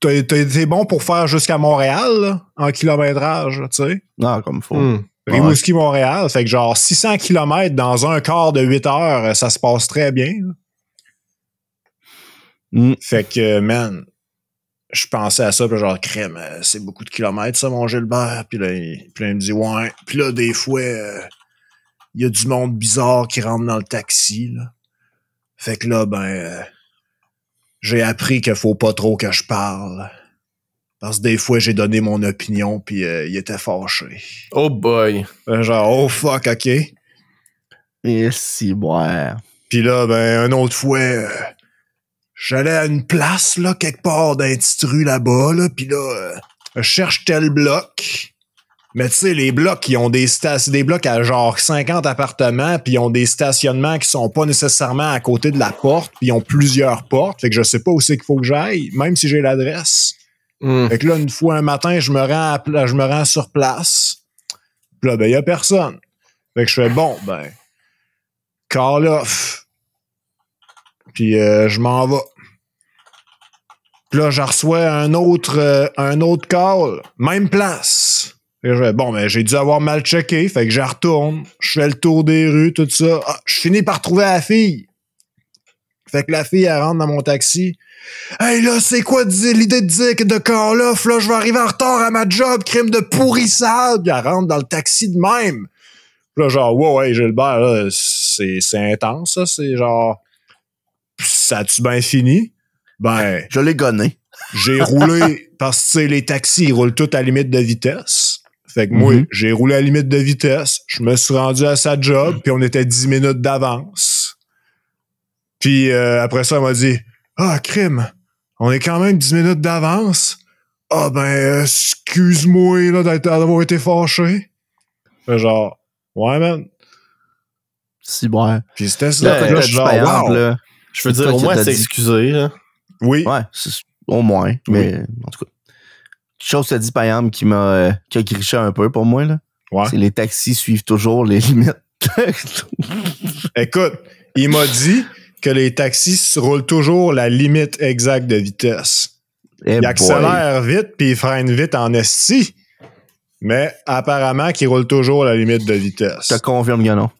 t'es bon pour faire jusqu'à Montréal, là, en kilométrage, tu sais. Non, comme faut. Rimouski, Montréal, fait que genre 600 kilomètres dans un quart de 8 heures, ça se passe très bien. Fait que, man, je pensais à ça, puis genre, crème, c'est beaucoup de kilomètres, ça, mon Gilbert. Puis là, il me dit, ouais. Puis là, des fois, il y a du monde bizarre qui rentre dans le taxi, là. Fait que là, ben, j'ai appris qu'il faut pas trop que je parle. Parce que des fois, j'ai donné mon opinion, puis il était fâché. Oh boy. Genre, oh fuck, OK. Et si, ouais. Puis là, ben, une autre fois... j'allais à une place, là, quelque part dans une petite rue là-bas, là, pis là, je cherche tel bloc. Mais tu sais, les blocs, ils ont des blocs à genre 50 appartements, puis ils ont des stationnements qui sont pas nécessairement à côté de la porte, puis ils ont plusieurs portes. Fait que je sais pas où c'est qu'il faut que j'aille, même si j'ai l'adresse. Fait que là, une fois un matin, je me rends sur place. Puis là, ben, y a personne. Fait que je fais, bon, ben, call off. Puis je m'en vais. Puis là, je reçois un autre call. Même place. Fait que je fais, bon, ben, j'ai dû avoir mal checké. Fait que je retourne. Je fais le tour des rues, tout ça. Ah, je finis par trouver la fille. Fait que la fille, elle rentre dans mon taxi. Hey, là, c'est quoi l'idée de dire que de call off, là, je vais arriver en retard à ma job, crime de pourrissade. Puis elle rentre dans le taxi de même. Puis là, genre, ouais, Gilbert, là, c'est intense, ça. C'est genre, ça a-tu bien fini? Ben. Je l'ai gonné. J'ai roulé, parce que, tu sais, les taxis, ils roulent tous à limite de vitesse. Fait que moi, j'ai roulé à limite de vitesse. Je me suis rendu à sa job, puis on était 10 minutes d'avance. Puis après ça, elle m'a dit, ah, crime, on est quand même 10 minutes d'avance. Ah, ben, excuse-moi, là, d'avoir été fâché. Fait genre, ouais, man. Si, bon. Puis c'était ça. Là, genre, wow. Là, je veux dire, au moins, c'est excusé, là. Oui. Ouais, au moins. Mais, en tout cas, quelque chose t'a dit, par exemple, qui a griché un peu pour moi, là. Ouais. C'est les taxis suivent toujours les limites. Écoute, il m'a dit que les taxis roulent toujours la limite exacte de vitesse. Il accélère vite puis il freine vite en esti. Mais apparemment qu'il roule toujours la limite de vitesse. Je te confirme que non.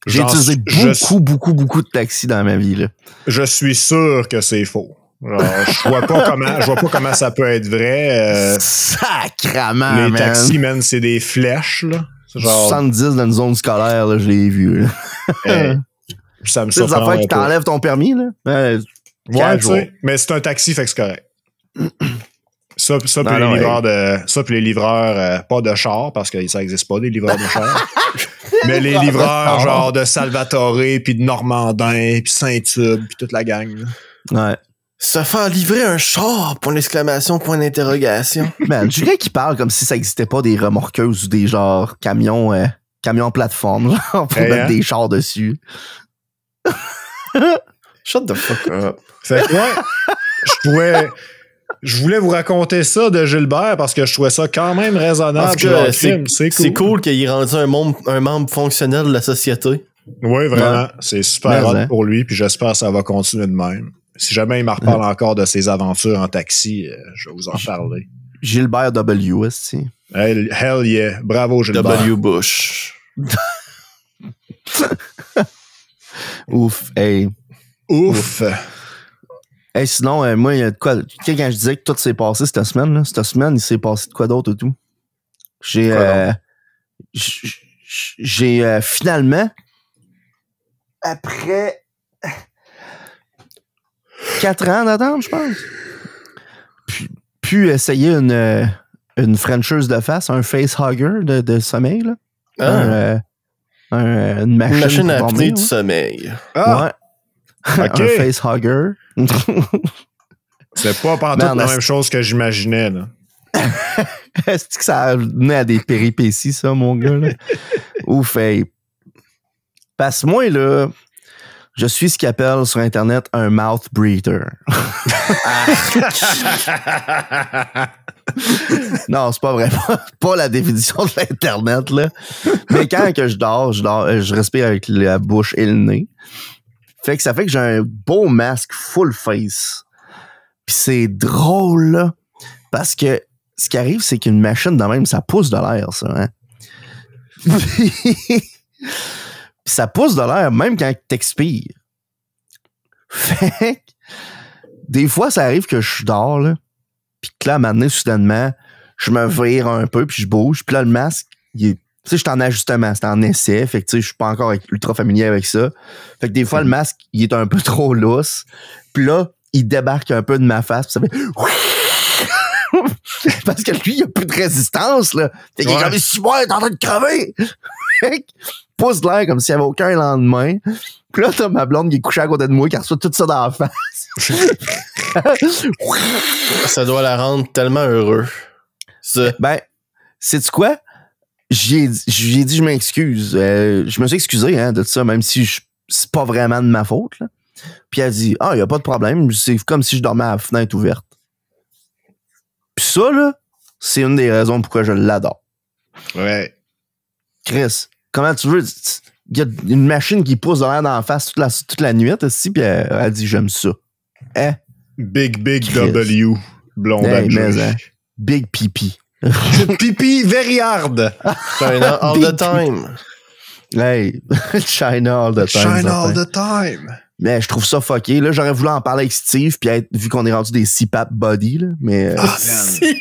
J'ai utilisé beaucoup de taxis dans ma vie, là. Je suis sûr que c'est faux. Genre, je vois pas comment ça peut être vrai. Sacrament, les taxis, man, c'est des flèches, là. Genre 70 dans une zone scolaire, là, je l'ai vu, là. Ça me surprend. C'est des affaires qui t'enlèvent ton permis, là. Ouais, tu sais. Mais c'est un taxi, fait que c'est correct. Ça puis les livreurs, pas de char, parce que ça existe pas, des livreurs de char. Mais les livreurs, genre de Salvatore, puis de Normandin, puis Saint-Tube, puis toute la gang. Là. Ouais. Se faire livrer un char, point d'exclamation, point d'interrogation. Man, Julien qui parle comme si ça existait pas des remorqueuses ou des genre camions plateforme, genre, pour mettre des chars dessus. Shut the fuck up. Fait que ouais, je voulais vous raconter ça de Gilbert parce que je trouvais ça quand même raisonnable. C'est cool qu'il ait rendu un membre fonctionnel de la société. Oui, vraiment. Ouais. C'est super hot pour lui, puis j'espère que ça va continuer de même. Si jamais il me reparle encore de ses aventures en taxi, je vais vous en parler. Gilbert W, aussi. Hell yeah. Bravo, Gilbert. W. Bush. Ouf, hey. Ouf. Hey, sinon, moi, il y a de quoi. Quand je disais que tout s'est passé cette semaine, là, cette semaine, il s'est passé de quoi d'autre et tout? J'ai finalement, après 4 ans d'attente, je pense, pu essayer une Frencheuse de face, un facehugger de sommeil, là. Une machine à apnée du sommeil. Ah. Ouais. Okay. Un facehugger. C'est pas pendant la même chose que j'imaginais, là. Est-ce que ça a mené à des péripéties, ça, mon gars, là? Ouf, hey. Parce que moi, là, je suis ce qu'ils appellent sur Internet un mouth breather. Non, c'est pas vrai. Pas la définition de l'Internet, là. Mais quand que je dors, je respire avec la bouche et le nez. Fait que ça fait que j'ai un beau masque full face. Puis c'est drôle, là. Parce que ce qui arrive, c'est qu'une machine de même, ça pousse de l'air, ça, hein. Puis ça pousse de l'air même quand t'expires. Fait que des fois, ça arrive que je dors, là. Puis que là, à un moment donné, soudainement, je me vire un peu, puis je bouge. Puis là, le masque, il est... Tu sais, je suis en ajustement, c'est en essai. Fait que, tu sais, je suis pas encore ultra familier avec ça. Fait que des fois, le masque, il est un peu trop lousse. Puis là, il débarque un peu de ma face, puis ça fait... Parce que lui, il a plus de résistance, là. Fait qu'il est comme, si moi, t'es en train de crever! Fait qu'il pousse de l'air comme s'il n'y avait aucun lendemain. Puis là, t'as ma blonde qui est couchée à côté de moi, qui reçoit tout ça dans la face. Ça doit la rendre tellement heureux. Ça. Ben, sais-tu quoi? j'ai dit je m'excuse. Je me suis excusé hein, de ça, même si c'est pas vraiment de ma faute. Là. Puis elle dit il y a pas de problème, c'est comme si je dormais à la fenêtre ouverte. Puis ça, là, c'est une des raisons pourquoi je l'adore. Ouais. Chris, comment tu veux? Il y a une machine qui pousse de l'air dans la face toute la nuit, aussi, puis elle dit j'aime ça. Hein? Big Chris. W. Blonde Hey, mais, Jolie. Big pipi. Pipi very hard. China all Big the time. Hey, China all the time. Shine ça all fait. the time. Mais je trouve ça fucké. Là, j'aurais voulu en parler avec Steve, puis vu qu'on est rendu des CPAP body, là, mais... Ah, man. Si.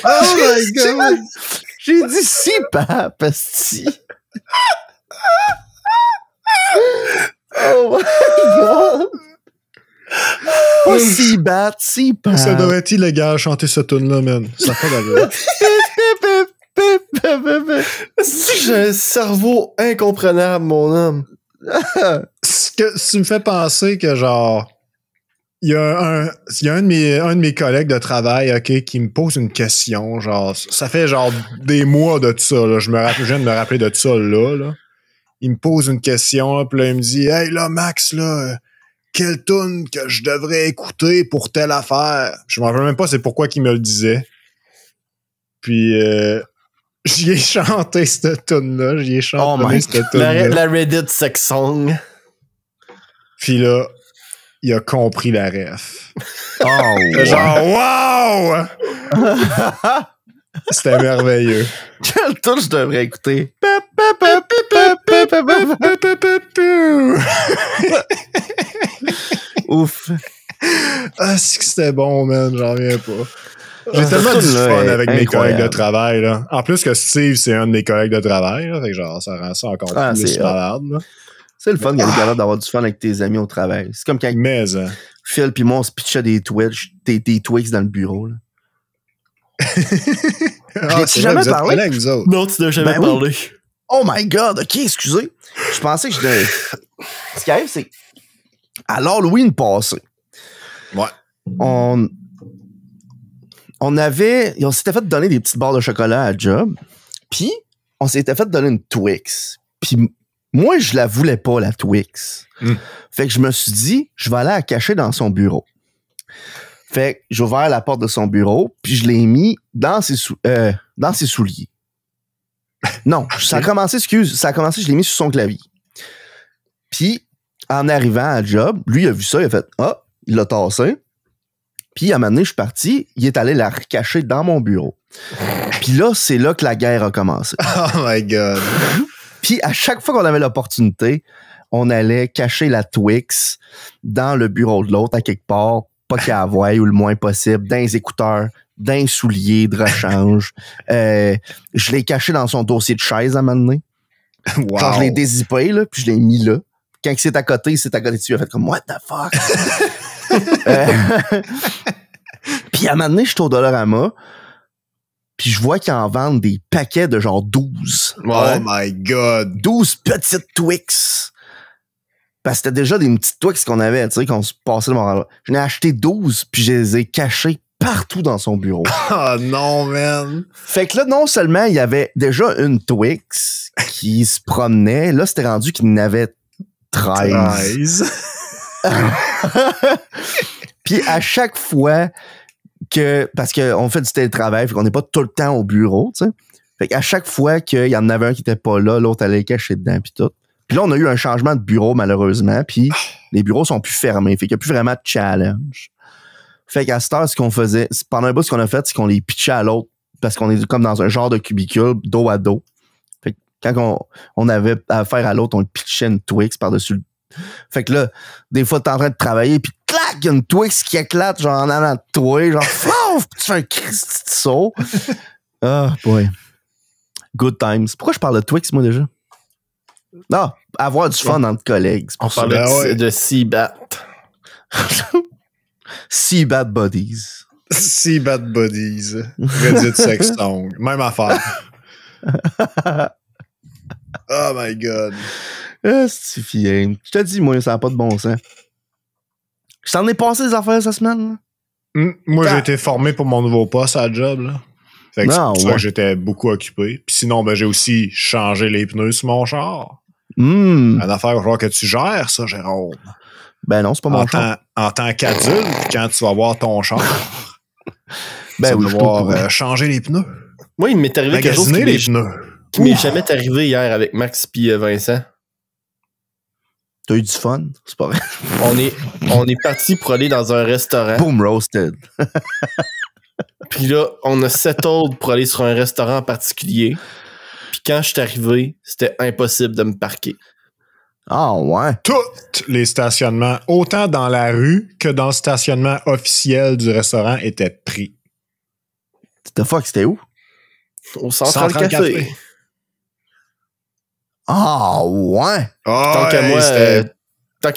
Oh my god. J'ai dit CPAP, asti. Oh my god. Pas CBAT, CPAP. Ça devrait être illégal chanter ce tune-là, man. Ça fait d'allure. Si j'ai un cerveau incomprenable, mon homme. Tu me fais penser que, genre, il y a un de mes collègues de travail, OK, qui me pose une question, genre, ça fait genre des mois de ça, là. Je viens de me rappeler de ça, là. Il me pose une question, puis là, il me dit, hey, là, Max, là, quelle tune que je devrais écouter pour telle affaire? Je m'en rappelle même pas c'est pourquoi qu'il me le disait. Puis, j'y ai chanté cette tune-là, Oh my cette tune-là. La Reddit sex song. Puis là, il a compris la ref. Oh, Genre, wow! C'était merveilleux. quel tour je devrais écouter? Ouf. Ah, c'est que c'était bon, man, j'en reviens pas. J'ai Ah, tellement cette du tune-là fun est avec mes incroyable. collègues de travail, là. En plus que Steve, c'est un de mes collègues de travail, là. Fait que genre, ça rend ça encore Ah, plus c'est malade, là. C'est le fun d'être capable d'avoir du fun avec tes amis au travail. C'est comme quand Mais, Phil pis moi, on se pitchait des Twix dans le bureau. Là. c'est jamais vrai, vous êtes parlé? collègues, vous autres. Non, tu n'as jamais Ben oui. parlé. Oh my God, OK, excusez. Je pensais que je devais... Ce qui arrive, c'est... À l'Halloween passé, Ouais. on s'était fait donner des petites barres de chocolat à job, puis on s'était fait donner une Twix. Puis moi, je la voulais pas, la Twix. Fait que je me suis dit, je vais aller la cacher dans son bureau. Fait que j'ai ouvert la porte de son bureau, puis je l'ai mis dans ses souliers. Non, ça a commencé, je l'ai mis sur son clavier. Puis, en arrivant à job, lui, il a vu ça, il a fait « Ah! » Il l'a tassé. Puis, à un moment donné, je suis parti, il est allé la recacher dans mon bureau. Puis là, c'est là que la guerre a commencé. Oh my God. Puis, à chaque fois qu'on avait l'opportunité, on allait cacher la Twix dans le bureau de l'autre, à quelque part, pas qu'elle la voie ou le moins possible, dans les écouteurs, dans les souliers de rechange. Je l'ai caché dans son dossier de chaise à un moment donné. Wow. Genre, je l'ai dézippé, là, puis je l'ai mis là. Quand il s'est à côté dessus. Il a fait comme, what the fuck? Puis à un moment donné, je suis au Dollarama, puis je vois qu'ils en vendent des paquets de genre 12. Oh my God. 12 petites Twix. Parce que c'était déjà des petites Twix qu'on avait, tu sais, qu'on se passait le moral. J'en ai acheté 12, puis je les ai cachés partout dans son bureau. Oh non, man. Fait que là, non seulement il y avait déjà une Twix qui se promenait, là, c'était rendu qu'il y en avait 13. Puis à chaque fois parce qu'on fait du télétravail, fait qu'on n'est pas tout le temps au bureau, tu sais. Fait qu'à chaque fois qu'il y en avait un qui était pas là, l'autre allait cacher dedans, puis tout. Puis là, on a eu un changement de bureau, malheureusement, puis les bureaux sont plus fermés. Fait qu'il n'y a plus vraiment de challenge. Fait qu'à cette heure, ce qu'on faisait, pendant un bout, ce qu'on a fait, c'est qu'on les pitchait à l'autre, parce qu'on est comme dans un genre de cubicule, dos à dos. Fait que quand on avait affaire à l'autre, on le pitchait une Twix par-dessus le... Fait que là, des fois, t'es en train de travailler, puis clac, il y a une Twix qui éclate, genre en allant de toi, genre, fouf, tu fais un Christy de saut. Ah, boy. Good times. Pourquoi je parle de Twix, moi, déjà? Non, avoir du fun entre collègues. On parlait de C-Bat. C-Bad Buddies. Si Bad Buddies. Reddit sex song. Même affaire. Oh my God. Ah, c'est fier. Je te dis, moi, ça n'a pas de bon sens. Je t'en ai passé des affaires cette semaine, là. Moi, j'ai été formé pour mon nouveau poste à la job, là. Fait que c'est pour ça que j'étais beaucoup occupé. Puis sinon, ben, j'ai aussi changé les pneus sur mon char. Une affaire, il va falloir que tu gères ça, Jérôme. Ben non, c'est pas mon char. En tant qu'adulte, quand tu vas voir ton char, ben tu oui, vas devoir changer les pneus. Moi, il m'est arrivé quelque chose les pneus. qui m'est jamais arrivé hier avec Max puis Vincent. T'as eu du fun? C'est pas vrai. On est parti pour aller dans un restaurant. Boom roasted. Puis là, on a settled pour aller sur un restaurant en particulier. Puis quand je suis arrivé, c'était impossible de me parquer. Ah ouais. Tous les stationnements, autant dans la rue que dans le stationnement officiel du restaurant, étaient pris. The fuck, c'était où? Au Central Café. Ah ouais. Tant qu'à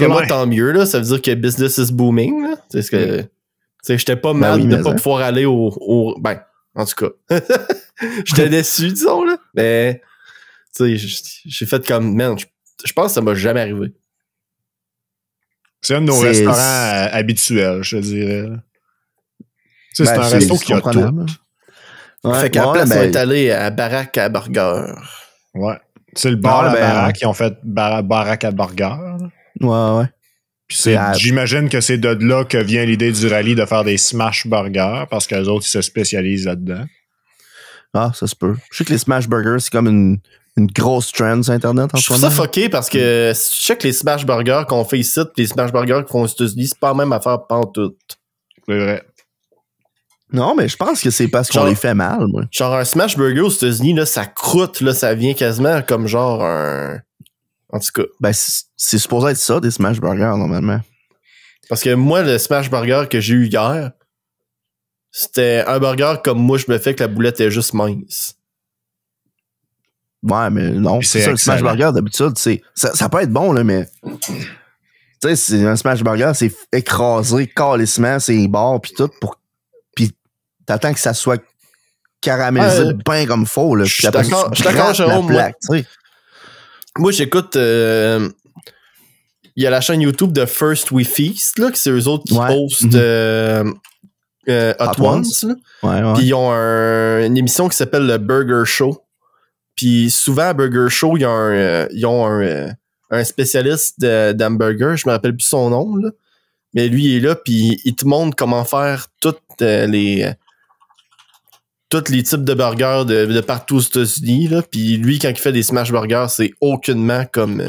moi, tant mieux, là. Ça veut dire que business is booming, là. C'est ce que... j'étais pas mal de pas pouvoir aller au... Ben, en tout cas. J'étais déçu, disons, là. Mais, tu sais, j'ai fait comme... Man, je pense que ça m'a jamais arrivé. C'est un de nos restaurants habituels, je te dirais. C'est un resto qui a tout. Ouais, fait qu'à la place, on est allé à Barack à Burger. Ouais. C'est le bar à Barack qui ont fait Barack à Burger. Ouais. Puis j'imagine que c'est de là que vient l'idée du rallye de faire des smash burgers parce que les autres, ils se spécialisent là-dedans. Ah, ça se peut. Je sais que les smash burgers, c'est comme une grosse trend sur Internet en ce moment. Je trouve ça fucké parce que si tu check les smash burgers qu'on fait ici pis les smash burgers qu'on fait aux États-Unis, c'est pas la même affaire pantoute. C'est vrai. Non, mais je pense que c'est parce qu'on les fait mal, moi. Genre un smash burger aux États-Unis, là, ça croûte, là, ça vient quasiment comme genre un... En tout cas. Ben, c'est supposé être ça, des smash burgers, normalement. Parce que moi, le smash burger que j'ai eu hier, c'était un burger comme moi, je me fais que la boulette est juste mince. Ouais, mais non, c'est ça, le smash burger, d'habitude, ça peut être bon, là, mais... Tu sais, c'est un smash burger, c'est écrasé, calissement, c'est barre, pis tout, puis t'attends que ça soit caramélisé bien comme faux, là. Je suis d'accord, Jérôme. Moi, j'écoute... Il y a la chaîne YouTube de First We Feast, là, que c'est eux autres qui hostent Hot Ones. Ouais. Puis ils ont une émission qui s'appelle le Burger Show. Puis souvent, à Burger Show, ils ont un spécialiste d'hamburger. Je me rappelle plus son nom, là. Mais lui, il est là, puis il te montre comment faire tous les types de burgers de partout aux États-Unis, là. Puis lui, quand il fait des smash burgers, c'est aucunement comme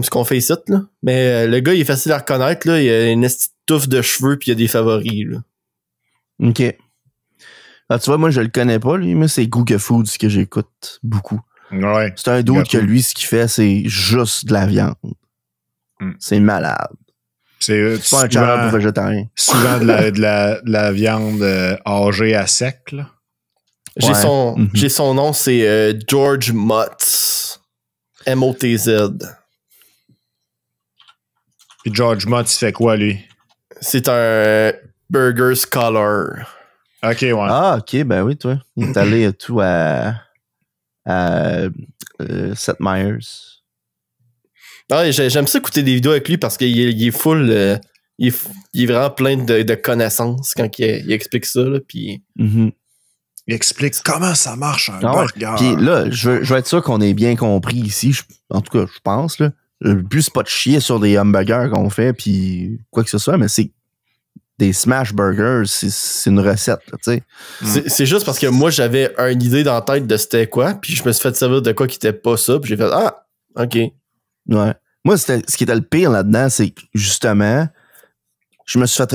ce qu'on fait ici, là. Mais le gars, il est facile à reconnaître, là. Il a une petite touffe de cheveux, puis il a des favoris, là. OK. Ah, tu vois, moi, je le connais pas, lui, mais c'est Google Foods que j'écoute beaucoup. Ouais. C'est un doute que lui, ce qu'il fait, c'est juste de la viande. C'est malade. C'est pas un channel pour végétarien. Souvent de la viande âgée à sec, là. J'ai son nom, c'est George Motz. M-O-T-Z. Puis George Motz, il fait quoi, lui? C'est un burger scholar. OK, ouais. Ah, OK, ben oui, toi. Il est allé tout à Seth Meyers. Ah, j'aime ça écouter des vidéos avec lui parce qu'il est full... il est vraiment plein de connaissances quand il explique ça, là, puis... Mm-hmm. Il explique comment ça marche un burger. Puis là, je veux être sûr qu'on ait bien compris ici. En tout cas, je pense, là. Le but, c'est pas de chier sur des hamburgers qu'on fait, puis quoi que ce soit, mais c'est des smash burgers, c'est une recette, tu sais. C'est juste parce que moi, j'avais une idée dans la tête de c'était quoi, puis je me suis fait servir de quoi qui était pas ça, puis j'ai fait « Ah, OK. » Ouais. Moi, ce qui était le pire là-dedans, c'est que, justement, je me suis fait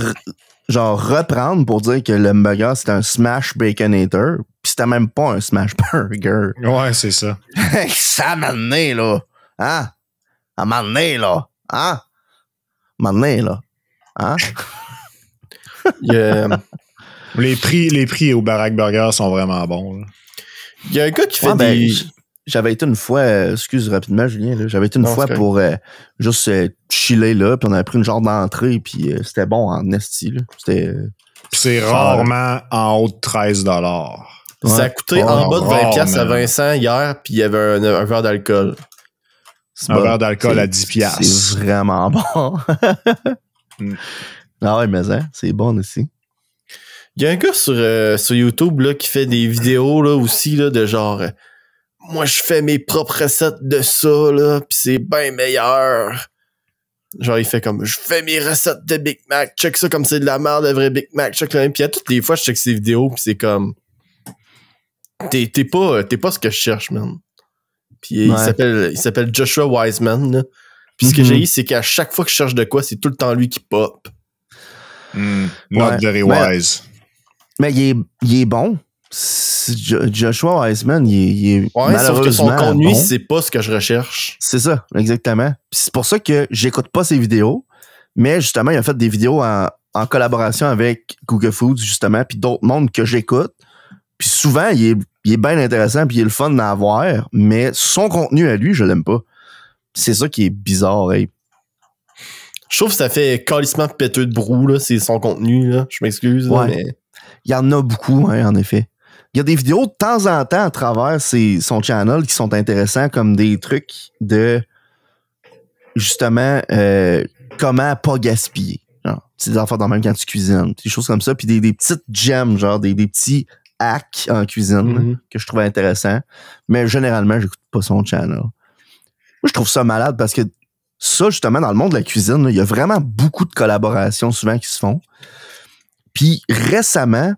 reprendre pour dire que le hamburger, c'était un smash baconator, puis c'était même pas un smash burger. Ouais, c'est ça. Ça m'a donné, là. Hein? À m'amener, là. Hein? M'amener, là. Hein? Les prix au Barack Burger sont vraiment bons, là. Il y a un gars qui fait des... J'avais été une fois, excuse rapidement, Julien, là, j'avais été une fois pour juste chiller là, puis on avait pris une genre d'entrée, puis c'était bon en esti, là. C'est rarement en haut de 13 $. Ça a coûté en bas de 20$ à Vincent hier, puis il y avait un verre d'alcool. Un verre d'alcool à 10 piastres. C'est vraiment bon. Ah ouais, mais hein, c'est bon aussi. Il y a un gars sur YouTube là, qui fait des vidéos là, aussi là, de genre moi je fais mes propres recettes de ça là, pis c'est bien meilleur. Genre il fait comme je fais mes recettes de Big Mac, check ça comme c'est de la merde de vrai Big Mac, check là. Pis à toutes les fois je check ces vidéos pis c'est comme t'es pas ce que je cherche, man. Pis il s'appelle Joshua Wiseman là. Puis ce que j'ai eu, c'est qu'à chaque fois que je cherche de quoi, c'est tout le temps lui qui pop. Not very wise. Mais il est bon. Joshua Wiseman, il est malheureusement sauf que son contenu, bon. c'est pas ce que je recherche. C'est ça, exactement. Puis c'est pour ça que j'écoute pas ses vidéos, mais justement, il a fait des vidéos en collaboration avec Google Foods, justement, puis d'autres mondes que j'écoute. Puis souvent, il est bien intéressant, puis il est le fun à voir, mais son contenu à lui, je l'aime pas. C'est ça qui est bizarre, hey. Je trouve que ça fait calissement péteux de brou, là, c'est son contenu, là. Je m'excuse, là, mais... Il y en a beaucoup, hein, en effet. Il y a des vidéos de temps en temps à travers son channel qui sont intéressants, comme des trucs de, justement, comment pas gaspiller. Genre, des affaires dans le même quand tu cuisines, des choses comme ça, puis des petites gems, genre des petits hacks en cuisine que je trouvais intéressants. Mais généralement, j'écoute pas son channel. Moi, je trouve ça malade parce que ça, justement, dans le monde de la cuisine, là, il y a vraiment beaucoup de collaborations souvent qui se font. Puis récemment,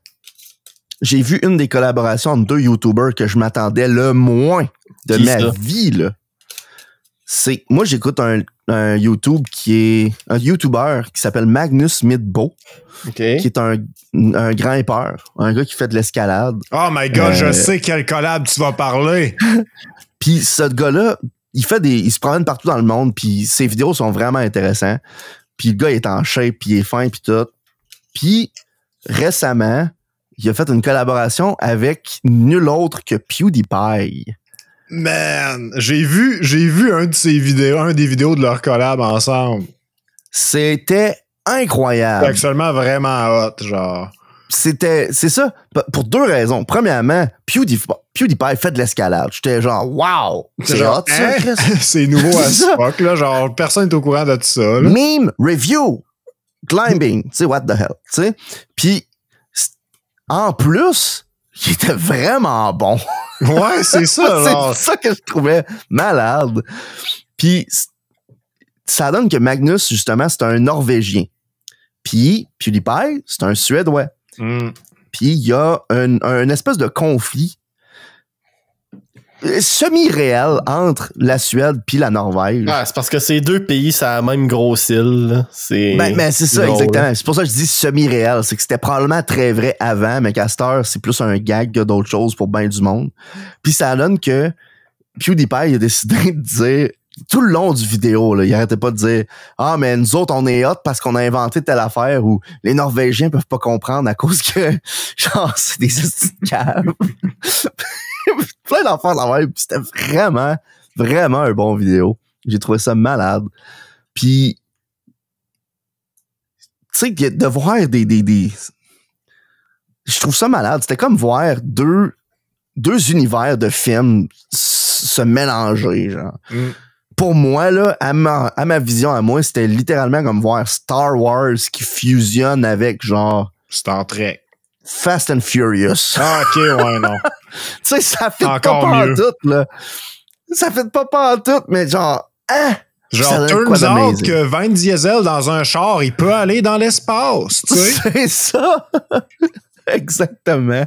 j'ai vu une des collaborations entre deux YouTubers que je m'attendais le moins de ma vie, là. Moi, j'écoute un YouTuber qui s'appelle Magnus Midbo, qui est un grimpeur, un gars qui fait de l'escalade. Oh my God, je sais quel collab tu vas parler. Puis ce gars-là, il se promène partout dans le monde, puis ses vidéos sont vraiment intéressantes. Puis le gars il est en shape, puis il est fin, puis tout. Puis récemment, il a fait une collaboration avec nul autre que PewDiePie. Man, j'ai vu un des vidéos de leur collab ensemble. C'était incroyable. C'est actuellement vraiment hot, genre. C'est ça, pour deux raisons. Premièrement, PewDiePie fait de l'escalade. J'étais genre, wow! C'est hot, ça, Chris. C'est nouveau à ce fuck, là. Genre, personne n'est au courant de tout ça, là. Meme review. Climbing. Tu sais, what the hell. Tu sais. Puis, en plus, il était vraiment bon. Ouais, c'est ça, C'est ça que je trouvais malade. Puis, ça donne que Magnus, justement, c'est un Norvégien. Puis, PewDiePie, c'est un Suédois. Puis, il y a un espèce de conflit semi-réel entre la Suède puis la Norvège. Ah, c'est parce que ces deux pays, c'est la même grosse île. C'est c'est ça, drôle, exactement. C'est pour ça que je dis semi-réel. C'est que c'était probablement très vrai avant, mais qu'à cette heure, c'est plus un gag que d'autres choses pour bien du monde. Puis ça donne que PewDiePie a décidé de dire tout le long du vidéo, là, il arrêtait pas de dire « Ah, mais nous autres, on est hot parce qu'on a inventé telle affaire où les Norvégiens peuvent pas comprendre à cause que, genre, c'est des hosties de caves. » Plein d'affaires dans la web. C'était vraiment, vraiment un bon vidéo. J'ai trouvé ça malade. Puis, tu sais, de voir des... Je trouve ça malade. C'était comme voir deux univers de films se mélanger, genre. Pour moi, là, à ma vision, à moi, c'était littéralement comme voir Star Wars qui fusionne avec, genre... Star Trek. Fast and Furious. Ah, ok, ouais, non. Tu sais, ça fait pas mieux. en tout, là. Ça fait pas en tout, mais genre, genre, turns out que Vin Diesel dans un char, il peut aller dans l'espace, tu sais. C'est ça. Exactement.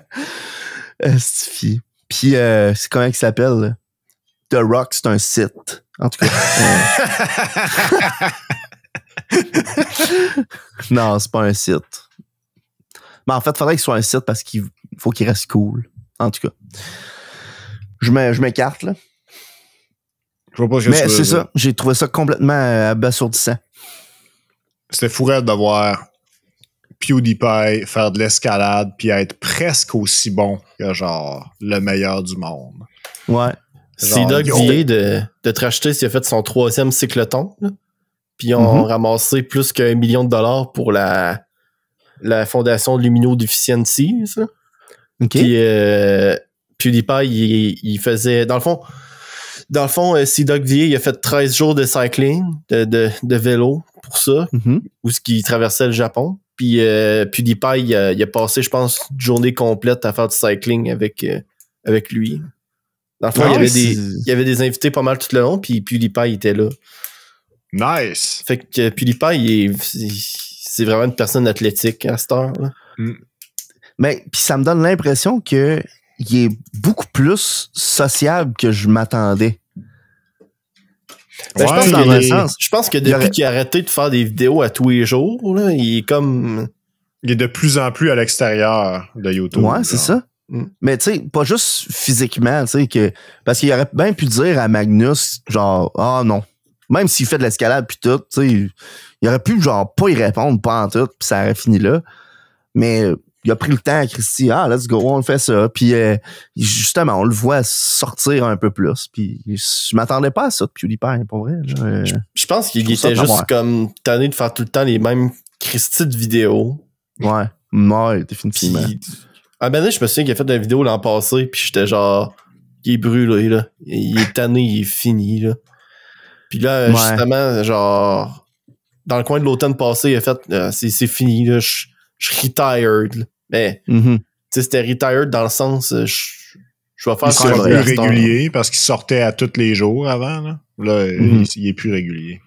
Stifi. Puis, c'est comment il s'appelle, là? The Rock, c'est un site. En tout cas. Non, c'est pas un site. Mais en fait, il faudrait qu'il soit un site parce qu'il faut qu'il reste cool. En tout cas. Je m'écarte, là. Je vois pas ce que mais c'est ça. J'ai trouvé ça complètement abasourdissant. C'était fourette de voir PewDiePie faire de l'escalade puis être presque aussi bon que, genre, le meilleur du monde. Ouais. C'est Doug Villiers de te racheter s'il a fait son 3e cycloton. Là. Puis ils ont ramassé plus qu'1 million de dollars pour la fondation Lumino Deficiency, ça. OK. Puis PewDiePie, il faisait... Dans le fond, Dans le fond, C-Dog VA, il a fait 13 jours de cycling, de vélo pour ça, où ce qui traversait le Japon. Puis PewDiePie, il a passé, je pense, une journée complète à faire du cycling avec lui. Dans le fond, il y avait des invités pas mal tout le long, puis PewDiePie était là. Nice! Fait que PewDiePie, c'est vraiment une personne athlétique à cette heure-là. Mais puis ça me donne l'impression que il est beaucoup plus sociable que je m'attendais. Ben, Ouais, je pense que depuis qu'il a arrêté de faire des vidéos à tous les jours, là, il est comme... Il est de plus en plus à l'extérieur de YouTube. Ouais, c'est ça. Mais tu sais, pas juste physiquement, tu sais, que. Parce qu'il aurait bien pu dire à Magnus, genre, ah non. Même s'il fait de l'escalade pis tout, tu sais, il aurait pu, genre, pas y répondre, pas en tout, pis ça aurait fini là. Mais il a pris le temps à Christy, let's go, on fait ça. Puis justement, on le voit sortir un peu plus. Puis je m'attendais pas à ça de PewDiePie, pour vrai. Je pense qu'il était juste comme tanné de faire tout le temps les mêmes Christy de vidéos. Ouais, définitivement. Puis, ben je me souviens qu'il a fait une vidéo l'an passé, puis j'étais genre, il est brûlé, là. Il est tanné, il est fini, là. Puis là, justement, genre, dans le coin de l'automne passé, il a fait, c'est fini, là, je suis retired, là. Mais, tu sais, c'était retired dans le sens, je vais faire ça. Il sera plus régulier parce qu'il sortait à tous les jours avant, là. Là, il est plus régulier.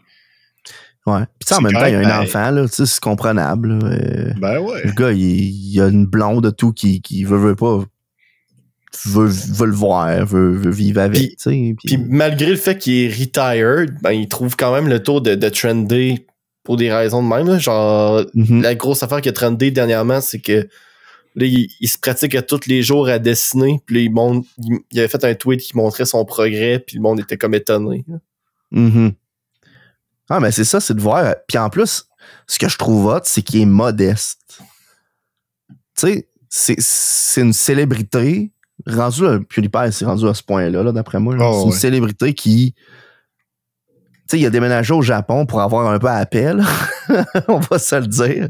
Ouais. Puis en même temps, il y a un enfant, là, tu sais, c'est comprenable. Ben ouais. Le gars, il y a une blonde tout qui veut pas. Veut le voir, veut vivre avec. Puis malgré le fait qu'il est retired, ben il trouve quand même le tour de trender pour des raisons de même. Là. Genre, la grosse affaire qui a trendé dernièrement, c'est que là, il se pratique à tous les jours à dessiner. Puis là, il avait fait un tweet qui montrait son progrès, puis le monde était comme étonné. Ah, mais c'est ça, c'est de voir. Puis en plus, ce que je trouve hot, c'est qu'il est modeste. Tu sais, c'est une célébrité rendu à PewDiePie, c'est rendu à ce point-là, là, d'après moi. C'est une célébrité qui... Tu sais, il a déménagé au Japon pour avoir un peu à appel. On va se le dire.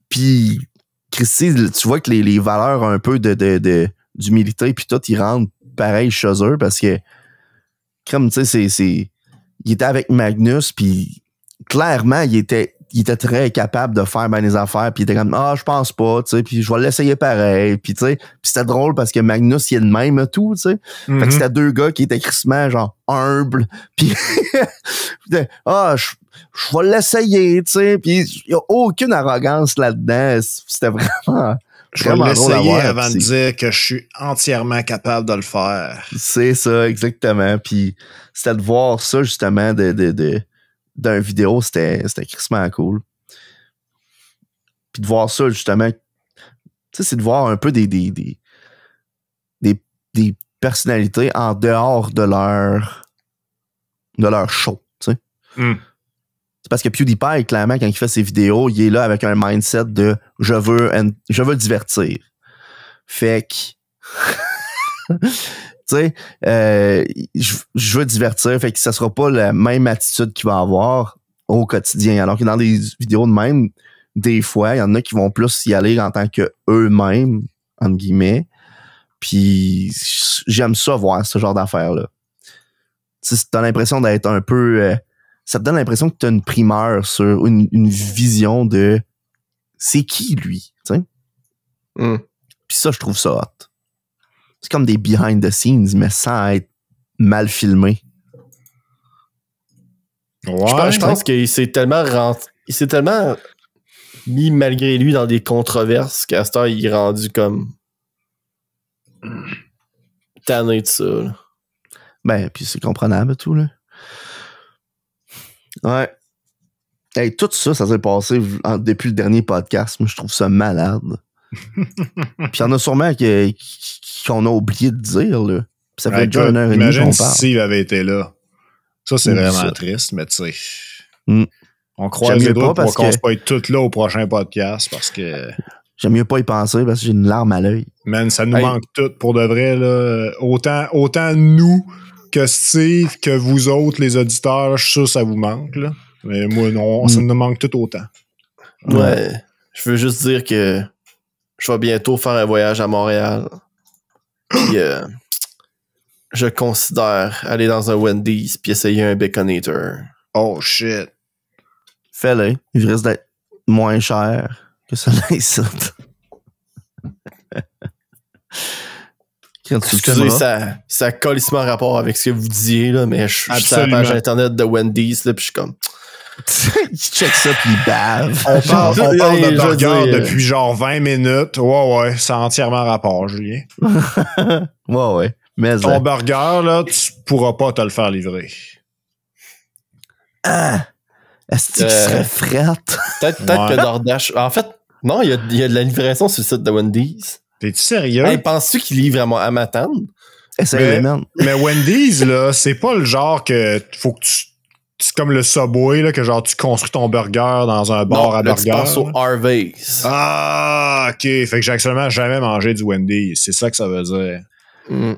Puis, Christy, tu vois que les valeurs un peu d'humilité puis tout, ils rendent pareil chez eux parce que, comme, tu sais, il était avec Magnus puis clairement, il était très capable de faire bien les affaires, puis il était comme je pense pas, tu sais, puis je vais l'essayer pareil, puis tu sais, puis c'était drôle parce que Magnus il est de même tout, tu sais. Fait que c'était deux gars qui étaient crissement genre humbles, puis je vais l'essayer, tu sais, puis il y a aucune arrogance là-dedans, c'était vraiment je vais l'essayer avant de dire que je suis entièrement capable de le faire. C'est ça, exactement, puis c'était de voir ça justement d'un vidéo, c'était crissement cool. Puis de voir ça, justement, tu sais, c'est de voir un peu des personnalités en dehors de leur show, tu sais. C'est parce que PewDiePie, clairement, quand il fait ses vidéos, il est là avec un mindset de je veux divertir. Fait que... Tu sais, je veux divertir, fait que ça sera pas la même attitude qu'il va avoir au quotidien. Alors que dans des vidéos de même, des fois, il y en a qui vont plus y aller en tant que eux-mêmes, entre guillemets. Puis j'aime ça voir ce genre d'affaires-là. Tu sais, t'as l'impression d'être un peu... ça te donne l'impression que t'as une primeur sur une vision de c'est qui lui, tu sais. Puis ça, je trouve ça hot. C'est comme des behind the scenes, mais sans être mal filmé. Ouais, je pense qu'il s'est tellement mis malgré lui dans des controverses qu'à cette heure, il est rendu comme tanné de ça. Là. Ben, puis c'est comprenable tout, là. Ouais. Hey, tout ça s'est passé depuis le dernier podcast. Moi, je trouve ça malade. Puis il y en a sûrement qu'on a oublié de dire, là. Puis ça fait déjà 1 heure et demie qu'on parle. Imagine si Steve avait été là. Ça, c'est vraiment triste, mais tu sais. On croise les doigts pour qu'on se paye tout là au prochain podcast parce que... J'aime mieux pas y penser parce que j'ai une larme à l'œil. Man, ça nous manque tout pour de vrai, là. Autant nous que Steve, que vous autres, les auditeurs, je suis sûr que ça vous manque, là. Mais moi, non, ça nous manque tout autant. Ouais. Je veux juste dire que je vais bientôt faire un voyage à Montréal. Puis, je considère aller dans un Wendy's puis essayer un Baconator. Oh shit. Fais-le. Il risque d'être moins cher que celui-là ici. Quand tu le Excusez, t'aimeras. ça a colissement rapport avec ce que vous disiez, là, mais je suis sur la Absolument. page internet de Wendy's, là, puis je suis comme... Il check ça puis il bave. On parle de je veux burger dire, depuis genre 20 minutes. Ouais, ça a entièrement rapport, Julien. Ouais. Mais Ton burger, là, tu pourras pas te le faire livrer. est-ce qu'il serait frette? Peut-être Ouais. que DoorDash... En fait, non, il y a de la livraison sur le site de Wendy's. T'es-tu sérieux? Hey, penses-tu qu'il livre vraiment à Matane? Essaye-le, man. Mais Wendy's, là, c'est pas le genre que faut que tu. C'est comme le Subway, là, que genre tu construis ton burger dans un bar à là, tu burger. penses au Harvey's. Ah, ok. Fait que j'ai actuellement jamais mangé du Wendy's. C'est ça que ça veut dire. Mm.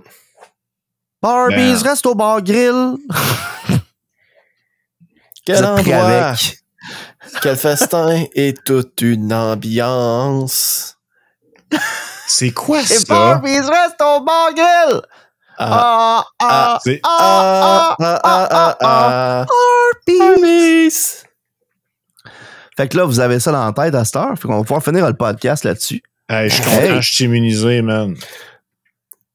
Barbies, reste au bar grill. Quel Vous êtes prêts endroit, avec? quel festin et toute une ambiance. C'est quoi Et ça? Barbies, reste au bar grill. C'est- Harvey's. Fait que là, vous avez ça dans la tête à cette heure. Fait qu'on va pouvoir finir le podcast là-dessus. Hey, je suis content, Hey. je suis immunisé, man.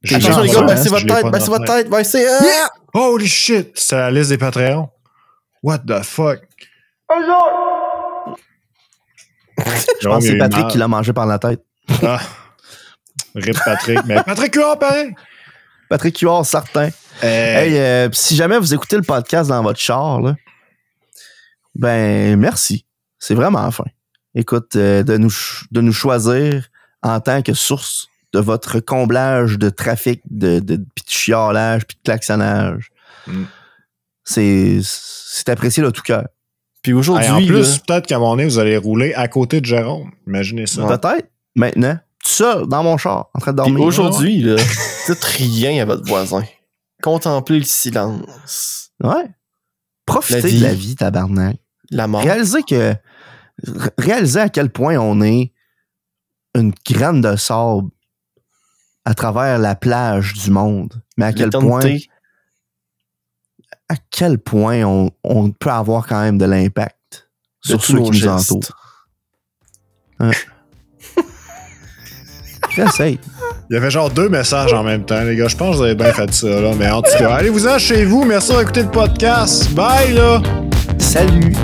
J'ai Attention, les pas gars, de- baissez je votre l'ai tête, pas baissez dans votre la tête, baissez. Yeah! Holy shit! C'est la liste des Patreons. What the fuck? Je pense que c'est Patrick qui l'a mangé par la tête. Ah. Rip Patrick. Mais Patrick Huard, pareil! Patrick Huard, certain. Hey, si jamais vous écoutez le podcast dans votre char, là, ben, merci. C'est vraiment fin. Écoute, de nous choisir en tant que source de votre comblage de trafic, pis de chiolage, puis de klaxonnage. Mm. C'est apprécié de tout cœur. Puis aujourd'hui, en plus, là, peut-être qu'à un moment donné, vous allez rouler à côté de Jérôme. Imaginez ça. Peut-être, maintenant, tout seul, dans mon char, en train de puis dormir. aujourd'hui, là, dites rien à votre voisin. Contemplez le silence, Ouais. Profitez La vie. de la vie, tabarnak. la mort. Réalisez à quel point on est une graine de sable à travers la plage du monde. Mais à quel point on peut avoir quand même de l'impact de sur tous ceux nos qui nous gestes. entourent. Essaye. Il y avait genre 2 messages en même temps, les gars. Je pense que vous avez bien fait ça, là. Mais en tout cas, allez-vous-en chez vous. Merci d'avoir écouté le podcast. Bye, là! Salut!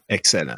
Excellent.